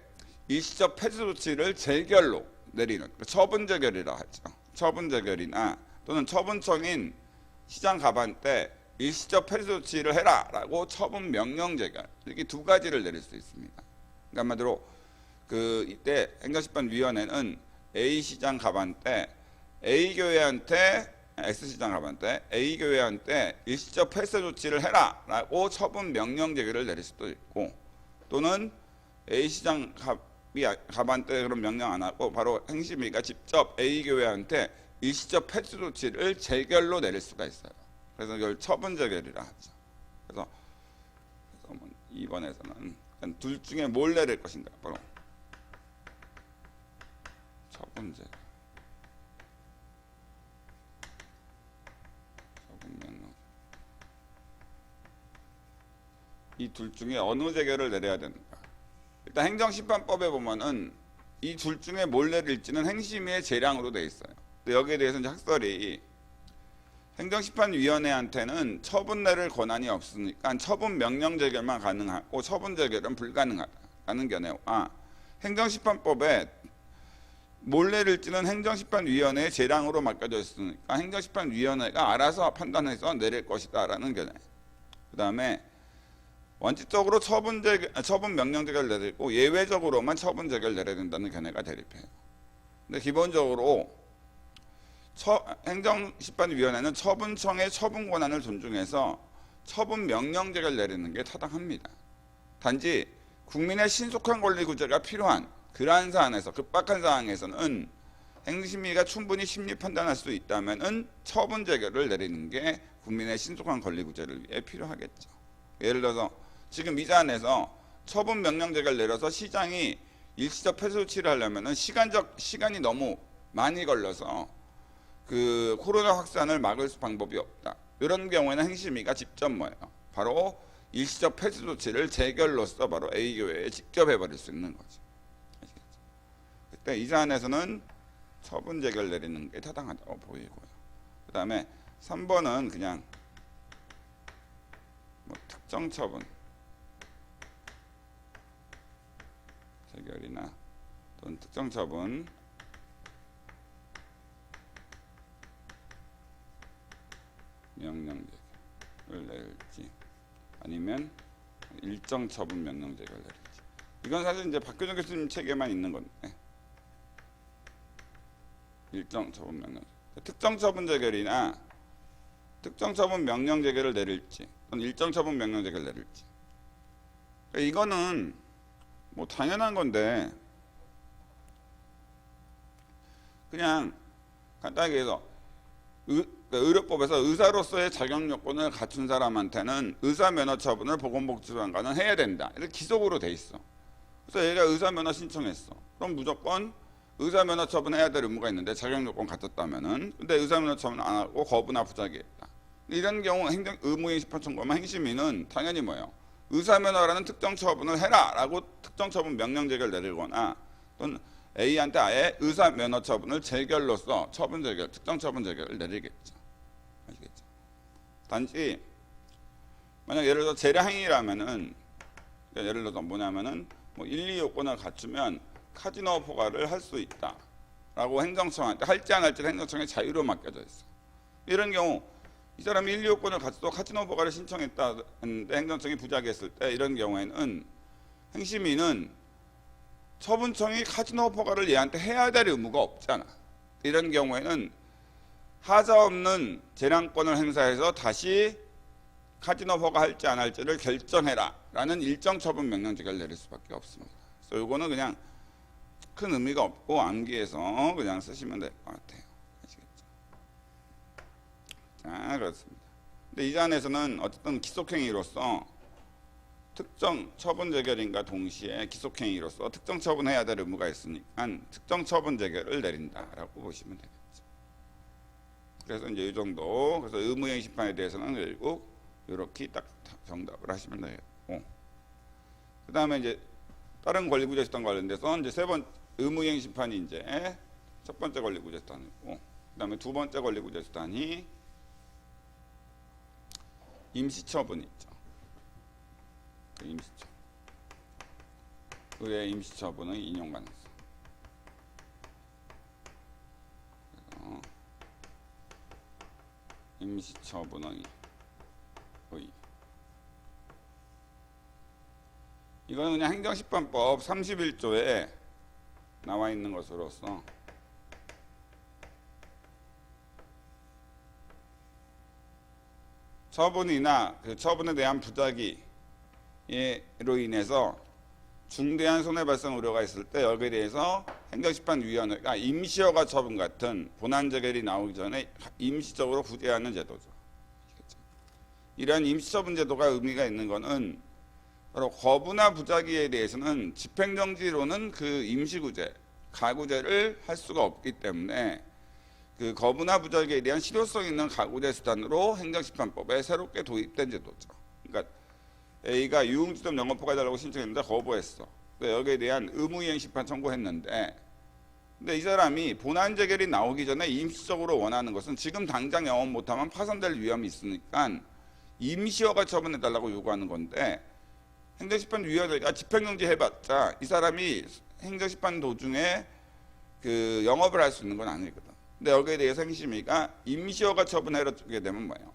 A: 일시적 폐쇄 조치를 재결로 내리는 처분 재결이라 하죠. 처분 재결이나 또는 처분청인 시장 가반 때 일시적 폐쇄 조치를 해라라고 처분 명령 재결 이렇게 두 가지를 내릴 수 있습니다. 그러니까 한마디로 이때 행정심판위원회는 A 시장 가반 때 A 교회한테 X시장 갑한테 A 교회한테 일시적 폐쇄 조치를 해라라고 처분 명령 제기를 내릴 수도 있고, 또는 A 시장 갑한테 그런 명령 안 하고 바로 행심이가 직접 A 교회한테 일시적 폐쇄 조치를 재결로 내릴 수가 있어요. 그래서 이걸 처분 재결이라 하죠. 그래서 2번에서는 둘 중에 뭘 내릴 것인가, 바로 처분 재결. 이 둘 중에 어느 재결을 내려야 되는가. 일단 행정심판법에 보면은 이 둘 중에 뭘 내릴지는 행심위의 재량으로 돼 있어요. 근데 여기에 대해서 이제 학설이 행정심판위원회한테는 처분 내릴 권한이 없으니까 처분 명령 재결만 가능하고 처분 재결은 불가능하다라는 견해와, 행정심판법에 뭘 내릴지는 행정심판위원회의 재량으로 맡겨져 있으니까 행정심판위원회가 알아서 판단해서 내릴 것이다라는 견해. 그 다음에 원칙적으로 처분 명령 재결 내리고 예외적으로만 처분 재결 내려야 된다는 견해가 대립해요. 근데 기본적으로 행정심판위원회는 처분청의 처분 권한을 존중해서 처분 명령 재결 내리는 게 타당합니다. 단지 국민의 신속한 권리 구제가 필요한 그러한 사안에서, 급박한 사항에서는 행심위가 충분히 심리 판단할 수 있다면은 처분 재결을 내리는 게 국민의 신속한 권리 구제를 위해 필요하겠죠. 예를 들어서 지금 이 사안에서 처분 명령 재결 내려서 시장이 일시적 폐쇄 조치를 하려면은 시간이 너무 많이 걸려서 그 코로나 확산을 막을 방법이 없다. 이런 경우에는 행심위가 직접 바로 일시적 폐쇄 조치를 재결로서 바로 A 교회에 직접 해버릴 수 있는 거죠. 아시겠죠? 그때 이 사안에서는 처분 재결 내리는 게 타당하다고 보이고요. 그 다음에 3번은 그냥 특정 처분 재결이나 또는 특정 처분 명령 재결을 내릴지, 아니면 일정 처분 명령 재결을 내릴지. 이건 사실 이제 박교정 교수님 책에만 있는 건데, 일정 처분 명령, 특정 처분 재결이나 특정 처분 명령 재결을 내릴지 또는 일정 처분 명령 재결을 내릴지. 그러니까 이거는 뭐 당연한 건데, 그냥 간단하게 해서 의료법에서 의사로서의 자격 요건을 갖춘 사람한테는 의사면허 처분을 보건복지부장관은 해야 된다. 이렇게 기속으로 돼 있어. 그래서 얘가 의사면허 신청했어. 그럼 무조건 의사면허 처분해야 될 의무가 있는데, 자격 요건 갖췄다면은, 근데 의사면허 처분 안 하고 거부나 부작위했다. 이런 경우 의무이행 심판 청구하면 행심위는 당연히 의사면허라는 특정 처분을 해라라고 특정 처분 명령 재결 내리거나, 또는 A한테 아예 의사면허 처분을 재결로서 처분 재결, 특정 처분 재결을 내리겠죠. 아시겠죠? 단지 만약 예를 들어 재량행위라면은, 예를 들어서 뭐냐면은 1, 2 요건을 갖추면 카지노 허가를 할 수 있다라고 행정청한테 할지 안 할지를 행정청에 자유로 맡겨져 있어. 이런 경우 이 사람이 1, 2 요건을 갖춰도 카지노 허가를 신청했다 했는데 행정청이 부작했을 때, 이런 경우에는 행심위는 처분청이 카지노 허가를 얘한테 해야 될 의무가 없잖아. 이런 경우에는 하자 없는 재량권을 행사해서 다시 카지노 허가 할지 안 할지를 결정해라 라는 일정 처분 명령 재결을 내릴 수밖에 없습니다. 그래서 이거는 그냥 큰 의미가 없고 암기해서 그냥 쓰시면 될 것 같아요. 아시겠죠? 자, 그렇습니다. 근데 이 사안에서는 어쨌든 기속행위로서 특정 처분 재결인과 동시에 기속행위로서 특정 처분해야 될 의무가 있으니까 특정 처분 재결을 내린다라고 보시면 되겠죠. 그래서 이제 이 정도. 그래서 의무이행 심판에 대해서는 결국 이렇게 딱 정답을 하시면 되겠고, 그 다음에 이제 다른 권리구제수단 관련돼서 이제 세 번 의무이행 심판이 이제 첫 번째 권리구제수단이고, 그 다음에 두 번째 권리구제수단이 임시처분이 있죠. 임시처분. 의뢰 임시처분의 인용 가능성. 그래서 임시처분의 의. 이거는 그냥 행정심판법 31조에 나와 있는 것으로서 처분이나 그 처분에 대한 부작위로 인해서 중대한 손해 발생 우려가 있을 때 여기에 대해서 행정심판위원회가 임시허가 처분 같은 본안재결이 나오기 전에 임시적으로 구제하는 제도죠. 이러한 임시처분 제도가 의미가 있는 것은 바로 거부나 부작위에 대해서는 집행정지로는 그 임시구제, 가구제를 할 수가 없기 때문에 그 거부나 부작위에 대한 실효성 있는 가구제 수단으로 행정심판법에 새롭게 도입된 제도죠. 그러니까 A가 유흥주점 영업허가 달라고 신청했는데 거부했어. 여기에 대한 의무이행심판 청구했는데, 근데 이 사람이 본안재결이 나오기 전에 임시적으로 원하는 것은 지금 당장 영업 못하면 파산될 위험이 있으니까 임시허가 처분해달라고 요구하는 건데, 행정심판위원회가 집행정지 해봤자 이 사람이 행정심판 도중에 그 영업을 할 수 있는 건 아니거든. 근데 여기에 대해서 행심위가 임시허가 처분해주게 되면 뭐예요?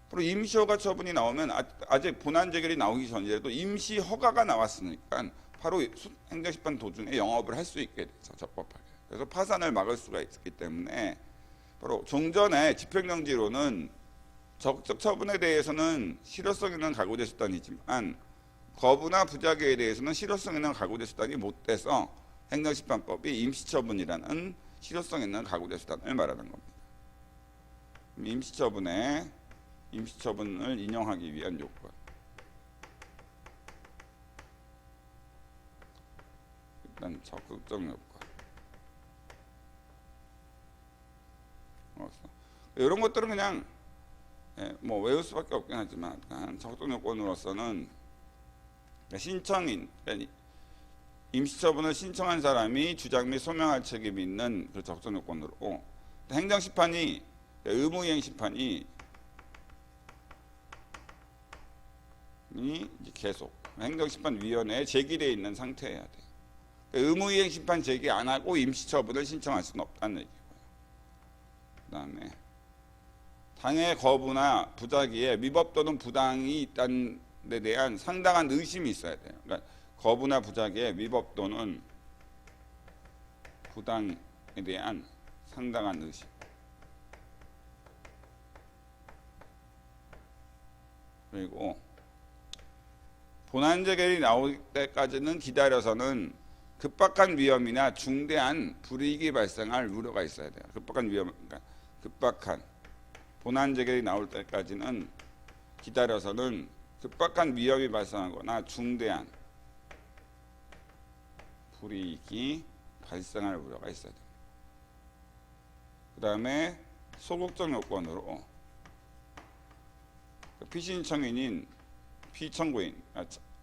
A: 앞으로 임시허가 처분이 나오면 아직 본안재결이 나오기 전이라도 임시허가가 나왔으니까 바로 행정심판 도중에 영업을 할 수 있게 되죠. 적법하게. 그래서 파산을 막을 수가 있기 때문에 바로 종전의 집행정지로는 적적 처분에 대해서는 실효성 있는 가구제 수단이지만 거부나 부작위에 대해서는 실효성 있는 가구제 수단이 못 돼서 행정심판법이 임시처분이라는 실효성 있는 가구제 수단을 말하는 겁니다. 임시처분을 인용하기 위한 요건. 일단 적극적 요건. 이런 것들은 그냥 뭐 외울 수밖에 없긴 하지만 적극적 요건으로서는 신청인, 임시처분을 신청한 사람이 주장 및 소명할 책임이 있는 그 적정 요건으로 행정심판이 의무이행심판이 이제 계속 행정심판위원회에 제기되어 있는 상태여야 돼요. 의무이행심판 제기 안 하고 임시처분을 신청할 수는 없다는 얘기고요. 그다음에 당해 거부나 부작위에 위법 또는 부당이 있다는 데 대한 상당한 의심이 있어야 돼요. 그러니까 거부나 부작위에 위법 또는 부당에 대한 상당한 의심. 그리고 본안재결이 나올 때까지는 기다려서는 급박한 위험이나 중대한 불이익이 발생할 우려가 있어야 돼요. 급박한 위험, 그러니까 급박한 본안재결이 나올 때까지는 기다려서는 급박한 위험이 발생하거나 중대한 불이익이 발생할 우려가 있어야 돼요. 그 다음에 소극적 요건으로 피신청인인 피청구인,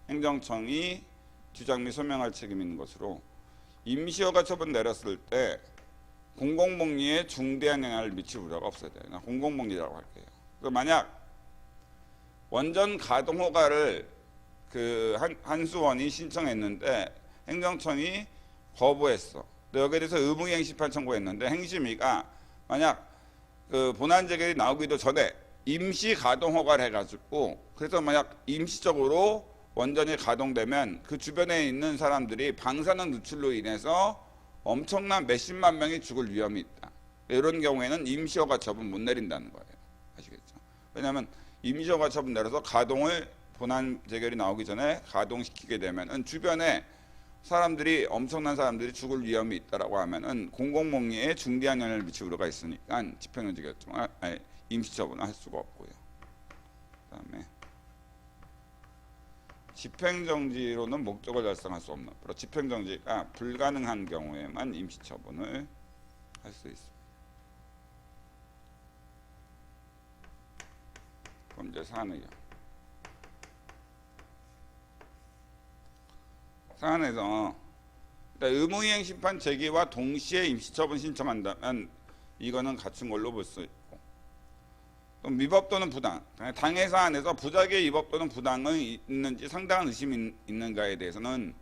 A: 행정청이 주장 및 소명할 책임이 있는 것으로 임시허가 처분 내렸을 때 공공복리에 중대한 영향을 미칠 우려가 없어야 돼요. 공공복리라고 할게요. 그래서 만약 원전 가동 허가를 그 한수원이 신청했는데 행정청이 거부했어. 여기에 대해서 의무이행심판 청구했는데 행심위가 만약 그 본안재결이 나오기도 전에 임시 가동 허가를 해가지고 그래서 만약 임시적으로 원전이 가동되면 그 주변에 있는 사람들이 방사능 누출로 인해서 엄청난 몇십만 명이 죽을 위험이 있다. 이런 경우에는 임시허가 처분 못 내린다는 거예요. 아시겠죠? 왜냐하면 임시허가 처분 내려서 가동을 본안재결이 나오기 전에 가동시키게 되면은 주변에 사람들이 엄청난 사람들이 죽을 위험이 있다라고 하면은 공공복리에 중대한 영향을 미칠 우려가 있으니까 집행정지 결정을 임시처분을 할 수가 없고요. 그다음에 집행정지로는 목적을 달성할 수 없는, 바로 집행정지가 불가능한 경우에만 임시처분을 할 수 있습니다. 그럼 이제 사안의견. 사안에서 의무이행 심판 제기와 동시에 임시처분 신청한다면 이거는 갖춘 걸로 볼 수 있고, 또 위법 또는 부당, 당해 사안에서 부작위의 위법 또는 부당은 있는지 상당한 의심이 있는가에 대해서는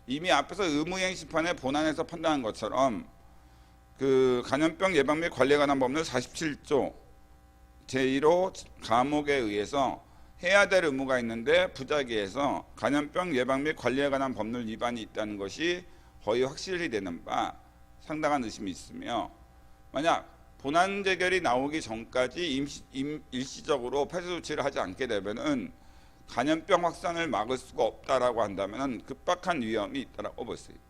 A: 이미 앞에서 의무이행 심판의 본안에서 판단한 것처럼 그 감염병 예방 및 관리에 관한 법률 47조 제1호 가목에 의해서 해야 될 의무가 있는데 부작위에서 감염병 예방 및 관리에 관한 법률 위반이 있다는 것이 거의 확실히 되는 바 상당한 의심이 있으며, 만약 본안 재결이 나오기 전까지 일시적으로 폐쇄 조치를 하지 않게 되면은 감염병 확산을 막을 수가 없다라고 한다면은 급박한 위험이 있다라고 볼 수 있다.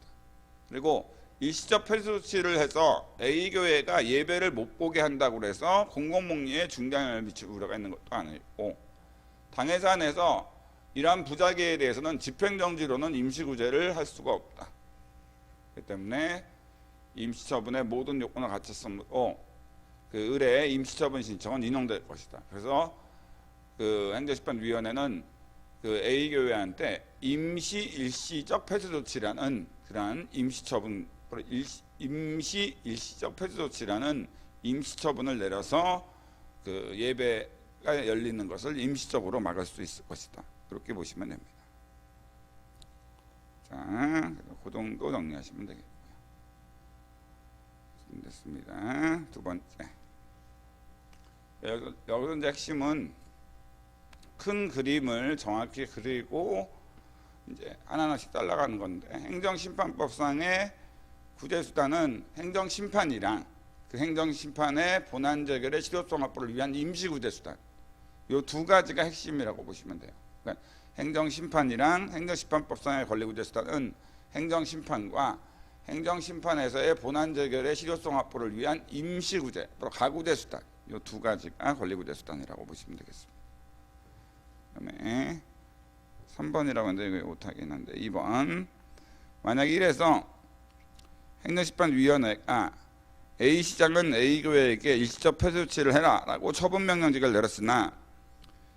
A: 그리고 일시적 폐쇄 조치를 해서 A 교회가 예배를 못 보게 한다고 해서 공공복리에 중단을 미칠 우려가 있는 것도 아니고, 당회사안에서 이러한 부작위에 대해서는 집행정지로는 임시구제를 할 수가 없다. 그렇기 때문에 임시처분의 모든 요건을 갖췄으므로 그 의뢰의 임시처분 신청은 인용될 것이다. 그래서 그 행정심판위원회는 그 A 교회한테 임시 일시적 폐쇄 조치라는 그러한 임시처분, 일시적 폐쇄 조치라는 임시처분을 내려서 그 예배가 열리는 것을 임시적으로 막을 수 있을 것이다. 그렇게 보시면 됩니다. 자, 그 정도 정리하시면 되겠고요. 됐습니다. 두 번째. 여기서 이제 핵심은 큰 그림을 정확히 그리고 이제 하나하나씩 따라가는 건데, 행정심판법상의 구제수단은 행정심판이랑 그 행정심판의 본안재결의 실효성 확보를 위한 임시구제수단, 이 두 가지가 핵심이라고 보시면 돼요. 그러니까 행정심판이랑 행정심판법상의 권리구제수단은 행정심판과 행정심판에서의 본안재결의 실효성 확보를 위한 임시구제, 또 가구제수단, 이 두 가지가 권리구제수단이라고 보시면 되겠습니다. 그다음에 3번이라고 하는데 이거 못하긴 한데 2번, 만약 1에서 행정심판위원회가 A시장은 A교회에게 일시적 폐쇄 조치를 해라 라고 처분명령직을 내렸으나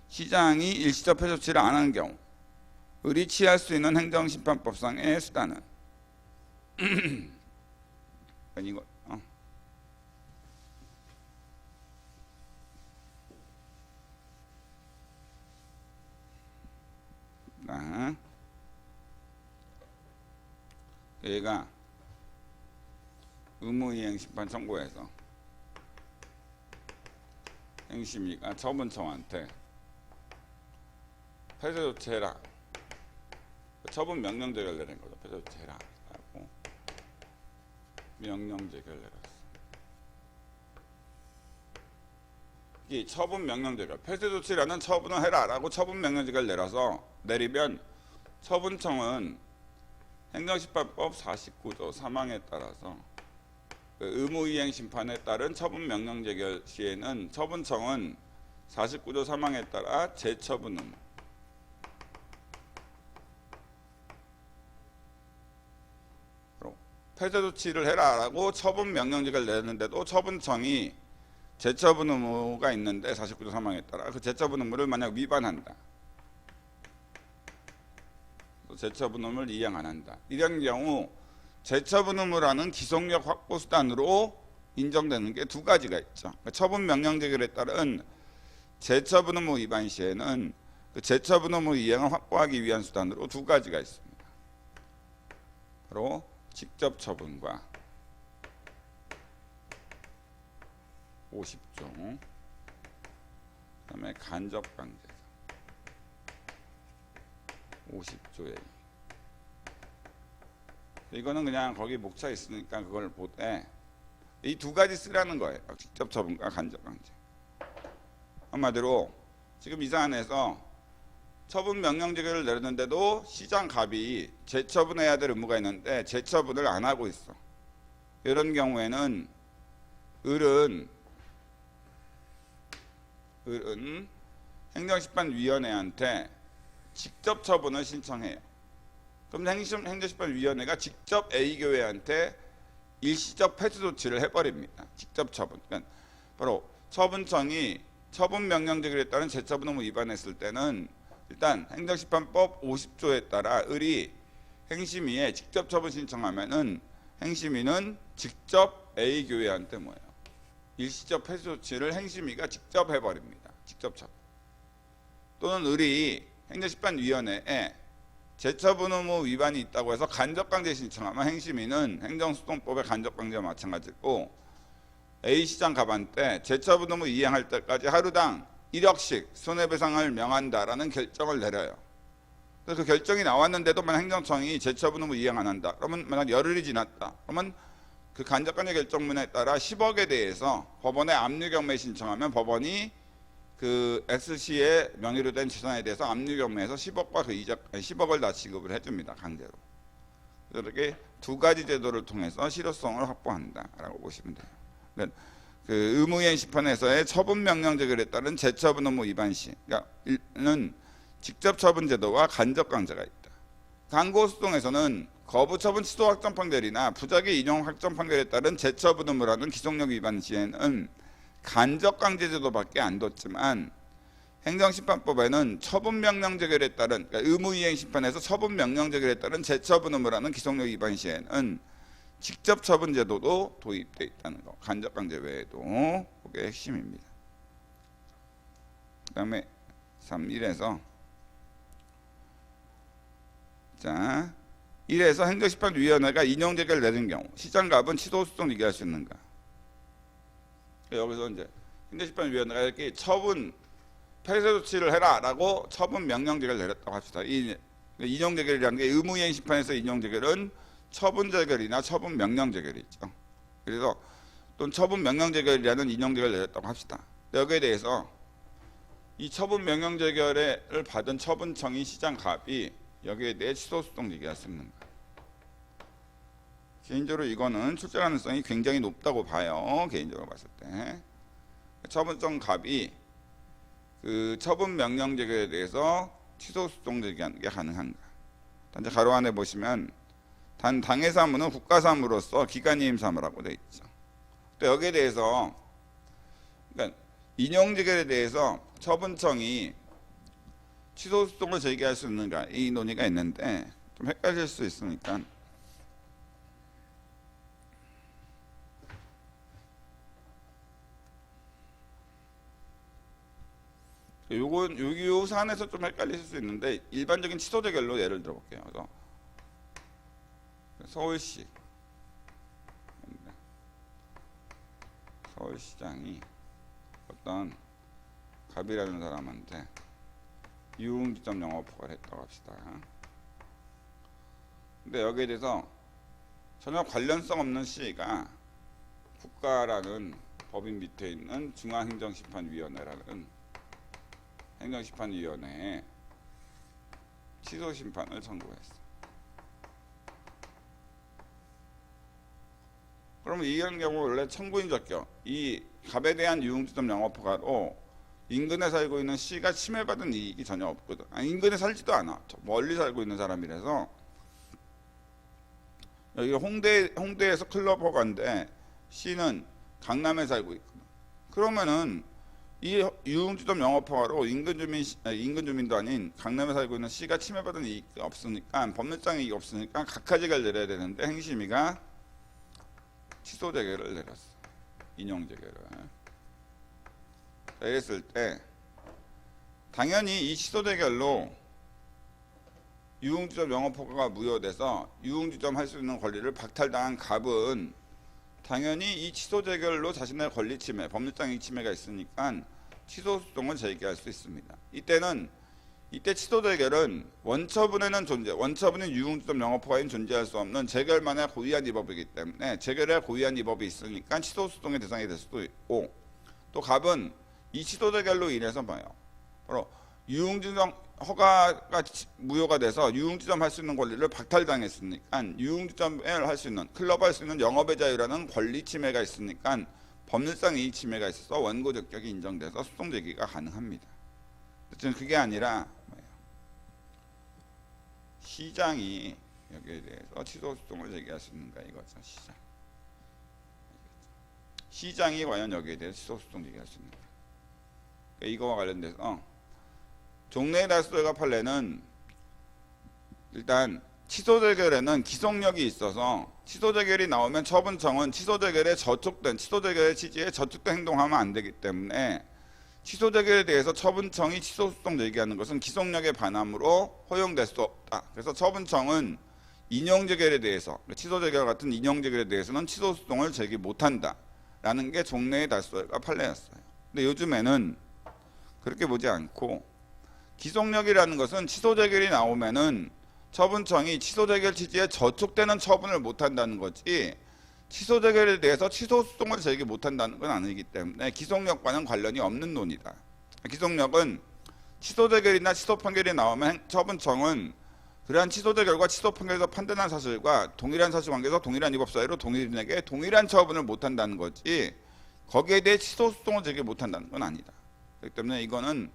A: 시장이 일시적 폐쇄 조치를 안 하는 경우 을이 취할 수 있는 행정심판법상의 수단은 이거 얘가 의무이행심판 청구에서 행심위가 처분청한테 폐쇄 조치해라, 처분 명령 재결 내린 거죠. 폐쇄 조치해라 라고 명령 재결 내렸어. 이 처분 명령 재결, 폐쇄 조치라는 처분을 해라 라고 처분 명령 재결 내리면 처분청은 행정심판법 49조 3항에 따라서 의무이행 심판에 따른 처분 명령 재결 시에는 처분청은 49조 3항에 따라 재처분 의무, 폐쇄 조치를 해라라고 처분 명령 재결 내렸는데도 처분청이 재처분 의무가 있는데 49조 3항에 따라 그 재처분 의무를 만약 위반한다, 재처분 의무를 이행 안 한다, 이런 경우 재처분 의무라는 기속력 확보 수단으로 인정되는 게 두 가지가 있죠. 처분 명령 재결에 따른 재처분 의무 위반 시에는 그 재처분 의무 이행을 확보하기 위한 수단으로 두 가지가 있습니다. 바로 직접 처분과 50조, 그다음에 간접 강제사 50조에 이거는 그냥 거기 목차 있으니까 그걸 보되 이 두 가지 쓰라는 거예요. 직접 처분과 간접 강제. 한마디로 지금 이 사안에서 처분 명령 재결을 내렸는데도 시장 갑이 재처분해야 될 의무가 있는데 재처분을 안 하고 있어. 이런 경우에는 을은 행정심판위원회한테 직접 처분을 신청해요. 그럼 행정심판위원회가 직접 A교회한테 일시적 폐쇄 조치를 해버립니다. 직접 처분. 그러니까 바로 처분청이 처분 명령 재결에 따른 재처분 의무 위반했을 때는 일단 행정심판법 50조에 따라 을이 행심위에 직접 처분 신청하면은 행심위는 직접 A교회한테 뭐예요? 일시적 폐쇄 조치를 행심위가 직접 해버립니다. 직접 처분. 또는 을이 행정심판위원회에 재처분 의무 위반이 있다고 해서 간접강제 신청하면 행심위는 행정소송법의 간접강제와 마찬가지고 A시장 갑한테 재처분 의무 이행할 때까지 하루당 1억씩 손해배상을 명한다라는 결정을 내려요. 그래서 그 결정이 나왔는데도 만약 행정청이 재처분 의무 이행 안 한다, 그러면 만약 열흘이 지났다, 그러면 그 간접관계 결정문에 따라 10억에 대해서 법원에 압류 경매 신청하면 법원이 그 X씨의 명의로 된 재산에 대해서 압류 경매에서 10억과 그 이적 10억을 다 지급을 해줍니다. 강제로. 이렇게 두 가지 제도를 통해서 실효성을 확보한다라고 보시면 돼요. 그 의무이행 심판에서의 처분 명령 제결에 따른 재처분 의무 위반 시는 직접 처분 제도와 간접 강제가 있다. 강고 소송에서는 거부 처분 취소 확정 판결이나 부작위 인용 확정 판결에 따른 재처분 의무라는 기속력 위반 시에는 간접 강제 제도밖에 안 뒀지만 행정심판법에는 처분 명령 제결에 따른 그러니까 의무이행 심판에서 처분 명령 제결에 따른 재처분 의무라는 기속력 위반 시에는 직접 처분 제도도 도입되어 있다는 거. 간접 강제 외에도 그게 핵심입니다. 그다음에 3.1에서 자 1에서 행정심판위원회가 인용 재결 내린 경우 시장갑은 취소 소송 얘기할 수 있는가? 여기서 이제 행정심판위원회가 이렇게 처분 폐쇄 조치를 해라라고 처분 명령 재결 내렸다고 합시다. 이 인용 재결이라는 게 의무이행 심판에서 인용 재결은 처분 재결이나 처분 명령 재결이 있죠. 그래서 또는 처분 명령 재결이라는 인용 재결을 내렸다고 합시다. 여기에 대해서 이 처분 명령 재결을 받은 처분청이 시장갑이 여기에 대해 취소 소송 얘기할 수 있는가? 개인적으로 이거는 출제 가능성이 굉장히 높다고 봐요. 개인적으로 봤을 때 처분청 갑이 그 처분 명령 재결에 대해서 취소 소송 제기하는 게 가능한가? 단지 가로 안에 보시면 단 당해 사무는 국가 사무로서 기관이임 사무라고 돼 있죠. 또 여기에 대해서 그러니까 인용 재결에 대해서 처분청이 취소 소송을 제기할 수 있는가 이 논의가 있는데 좀 헷갈릴 수 있으니까 요건 요 사안에서 좀 헷갈릴 수 있는데 일반적인 취소 재결로 예를 들어 볼게요. 그래서 서울시장이 어떤 갑이라는 사람한테 유흥주점 영업허가를 했다고 합시다. 근데 여기에 대해서 전혀 관련성 없는 시가 국가라는 법인 밑에 있는 중앙행정심판위원회라는 행정심판위원회에 취소심판을 청구했어. 그러면 이런 경우 원래 청구인 적격 이 갑에 대한 유흥주점 영업허가로 인근에 살고 있는 시가 침해받은 이익이 전혀 없거든. 아니, 인근에 살지도 않아. 멀리 살고 있는 사람이라서 여기 홍대에서 클럽 허가인데 시는 강남에 살고 있거든. 그러면은 이 유흥주점 영업허가로 인근 주민도 아닌 강남에 살고 있는 시가 침해받은 이익이 없으니까 법률상 이익이 없으니까 각하재결을 내려야 되는데 행심위가 취소 재결을 내렸어. 인용 재결을. 이랬을 때 당연히 이 취소 재결로 유흥주점 영업허가가 무효돼서 유흥주점 할 수 있는 권리를 박탈당한 갑은 당연히 이 취소 재결로 자신의 권리 침해, 법률상 이익 침해가 있으니까 취소 소송을 제기할 수 있습니다. 이때 취소 재결은 원처분에는 원처분인 유흥주점 영업허가인 존재할 수 없는 재결만의 고의한 위법이기 때문에 재결에 고의한 위법이 있으니까 취소 소송의 대상이 될 수도 있고 또 갑은 이 취소 재결로 인해서 뭐예요? 바로 유흥주점 허가가 무효가 돼서 유흥주점 할 수 있는 권리를 박탈당했으니까 유흥주점을 할 수 있는 클럽 할 수 있는 영업의 자유라는 권리 침해가 있으니까 법률상 이익 침해가 있어서 원고 적격이 인정돼서 소송 제기가 가능합니다. 어쨌든 그게 아니라 뭐예요? 시장이 여기에 대해서 취소 소송을 제기할 수 있는가 이거죠. 시장이 과연 여기에 대해서 취소 소송 제기할 수 있는가? 그러니까 이거와 관련돼서 종래 다수결과 판례는 일단 취소 재결에는 기속력이 있어서 취소 재결이 나오면 처분청은 취소 재결의 취지에 저촉된 행동하면 안 되기 때문에 취소 재결에 대해서 처분청이 취소 소송 제기하는 것은 기속력의 반함으로 허용될 수 없다. 그래서 처분청은 인용 재결에 대해서 취소 재결 같은 인용 재결에 대해서는 취소 소송을 제기 못한다라는 게 종래의 다수결과 판례였어요. 근데 요즘에는 그렇게 보지 않고 기속력이라는 것은 취소 재결이 나오면은 처분청이 취소 재결 취지에 저촉되는 처분을 못한다는 거지 취소 재결에 대해서 취소 소송을 제기 못한다는 건 아니기 때문에 기속력과는 관련이 없는 논이다. 기속력은 취소 재결이나 취소 판결이 나오면 처분청은 그러한 취소 재결과 취소 판결에서 판단한 사실과 동일한 사실관계에서 동일한 위법 사유로 동일인에게 동일한 처분을 못한다는 거지 거기에 대해 취소 소송을 제기 못한다는 건 아니다. 그렇기 때문에 이거는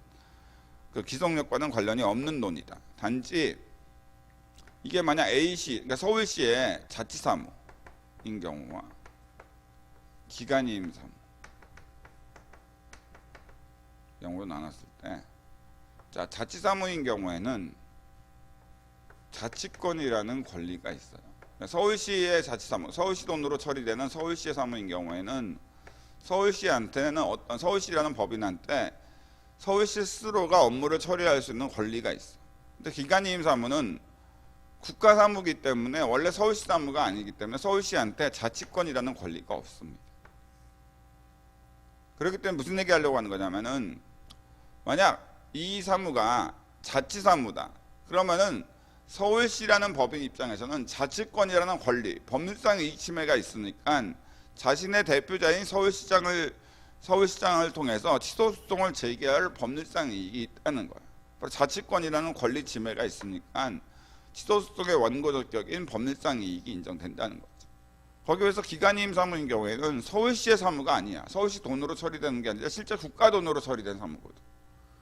A: 그 기속력과는 관련이 없는 논이다. 단지 이게 만약 A시, 그러니까 서울시의 자치사무인 경우와 기간이임 사무 경우로 나눴을 때, 자 자치사무인 경우에는 자치권이라는 권리가 있어요. 서울시의 자치사무, 서울시 돈으로 처리되는 서울시의 사무인 경우에는 서울시한테는 어떤 서울시라는 법인한테 서울시 스스로가 업무를 처리할 수 있는 권리가 있어. 근데 기간이임 사무는 국가 사무이기 때문에 원래 서울시 사무가 아니기 때문에 서울시한테 자치권이라는 권리가 없습니다. 그렇기 때문에 무슨 얘기 하려고 하는 거냐면은 만약 이 사무가 자치사무다. 그러면은 서울시라는 법인 입장에서는 자치권이라는 권리, 법률상 이익 침해가 있으니까 자신의 대표자인 서울시장을 통해서 취소 소송을 제기할 법률상 이익이 있다는 거예요. 자치권이라는 권리 침해가 있으니까 취소 소송의 원고적격인 법률상 이익이 인정된다는 거죠. 거기에서 기간이임 사무인 경우에는 서울시의 사무가 아니야. 서울시 돈으로 처리되는 게 아니라 실제 국가 돈으로 처리된 사무거든.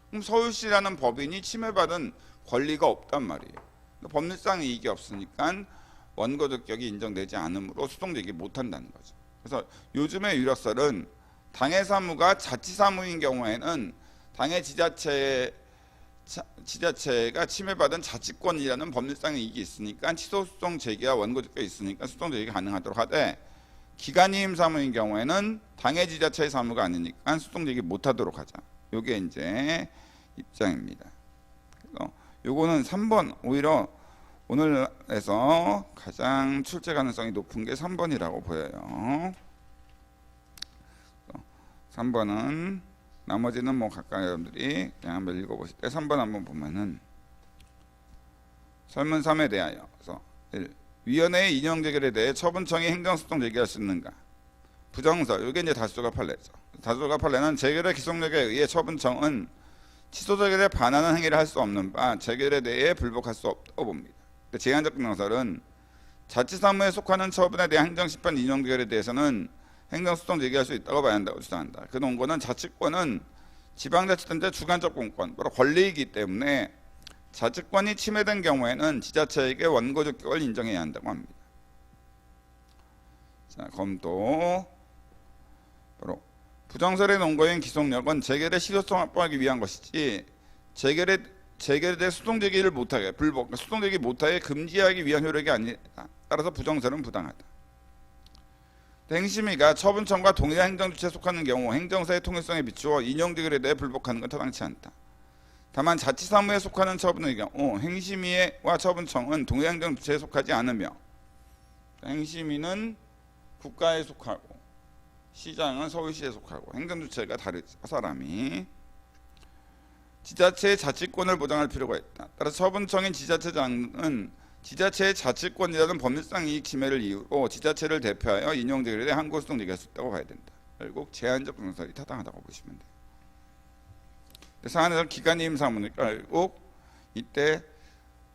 A: 그럼 서울시라는 법인이 침해받은 권리가 없단 말이에요. 법률상 이익이 없으니까 원고적격이 인정되지 않으므로 소송 제기 못한다는 거죠. 그래서 요즘의 유력설은 당의 사무가 자치사무인 경우에는 당의 지자체가 침해받은 자치권이라는 법률상 이익이 있으니까 취소 소송 제기와 원고적격이 있으니까 소송 제기가 가능하도록 하되, 기간이임 사무인 경우에는 당의 지자체의 사무가 아니니까 소송 제기 못하도록 하자. 요게 이제 입장입니다. 그래서 요거는 3번, 오히려 오늘에서 가장 출제 가능성이 높은 게 3번이라고 보여요. 3번은 나머지는 뭐 각각 여러분들이 그냥 한번 읽어보실 때 3번 한번 보면은 설문 3에 대하여 그래서 1. 위원회의 인용 재결에 대해 처분청이 행정소송 제기할 수 있는가? 부정설, 이게 이제 다수가 판례죠. 다수가 판례는 재결의 기속력에 의해 처분청은 취소 재결에 반하는 행위를 할 수 없는 바 재결에 대해 불복할 수 없다고 봅니다. 제한적 부정설은 자치사무에 속하는 처분에 대한 행정심판 인용 재결에 대해서는 행정소송 제기할 수 있다고 봐야 한다고 주장한다. 그 논거는 자치권은 지방자치단체 주관적 공권, 바로 권리이기 때문에 자치권이 침해된 경우에는 지자체에게 원고적격을 인정해야 한다고 합니다. 자, 검토. 바로 부정설의 논거인 기속력은 재결의 실효성 확보하기 위한 것이지 재결에 대해 소송 제기를 못하게 불복, 소송 제기 못하게 금지하기 위한 효력이 아니다. 따라서 부정설은 부당하다. 행심위가 처분청과 동일한 행정주체에 속하는 경우 행정사의 통일성에 비추어 인용 재결에 대해 불복하는 건 타당치 않다. 다만 자치사무에 속하는 처분의 경우 행심위와 처분청은 동일한 행정주체에 속하지 않으며 행심위는 국가에 속하고 시장은 서울시에 속하고 행정주체가 다르죠. 사람이 지자체의 자치권을 보장할 필요가 있다. 따라서 처분청인 지자체장은 지자체의 자치권이라는 법률상 이익 침해를 이유로 지자체를 대표하여 인용 재결에 대해 항고소송 제기할 수 있다고 봐야 된다. 결국 제한적 부정설이 타당하다고 보시면 돼요. 사안에서 기간이임 사무니까 결국 이때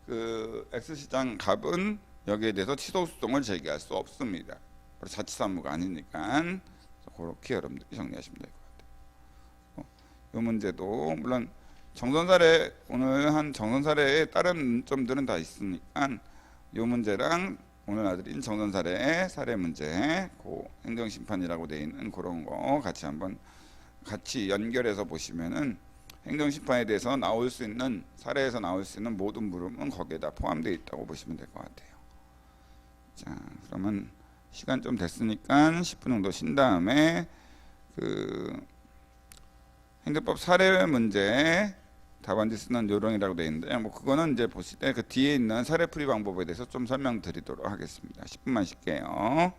A: 그 X시장 갑은 여기에 대해서 취소 소송을 제기할 수 없습니다. 자치사무가 아니니까 그렇게 여러분들이 정리하시면 될 것 같아요. 이 문제도 물론 정선사례 오늘 한 정선사례에 다른 점들은 다 있으니까 이 문제랑 오늘 아들인 정선사례 사례 문제, 그 행정심판이라고 되어 있는 그런 거 같이 연결해서 보시면은 행정심판에 대해서 나올 수 있는 사례에서 나올 수 있는 모든 물음은 거기에다 포함되어 있다고 보시면 될 것 같아요. 자, 그러면 시간 좀 됐으니까 10분 정도 쉰 다음에 그 행정법 사례 문제 답안지 쓰는 요령이라고 되어 있는데 뭐 그거는 이제 보실 때 그 뒤에 있는 사례 풀이 방법에 대해서 좀 설명드리도록 하겠습니다. 10분만 쉴게요.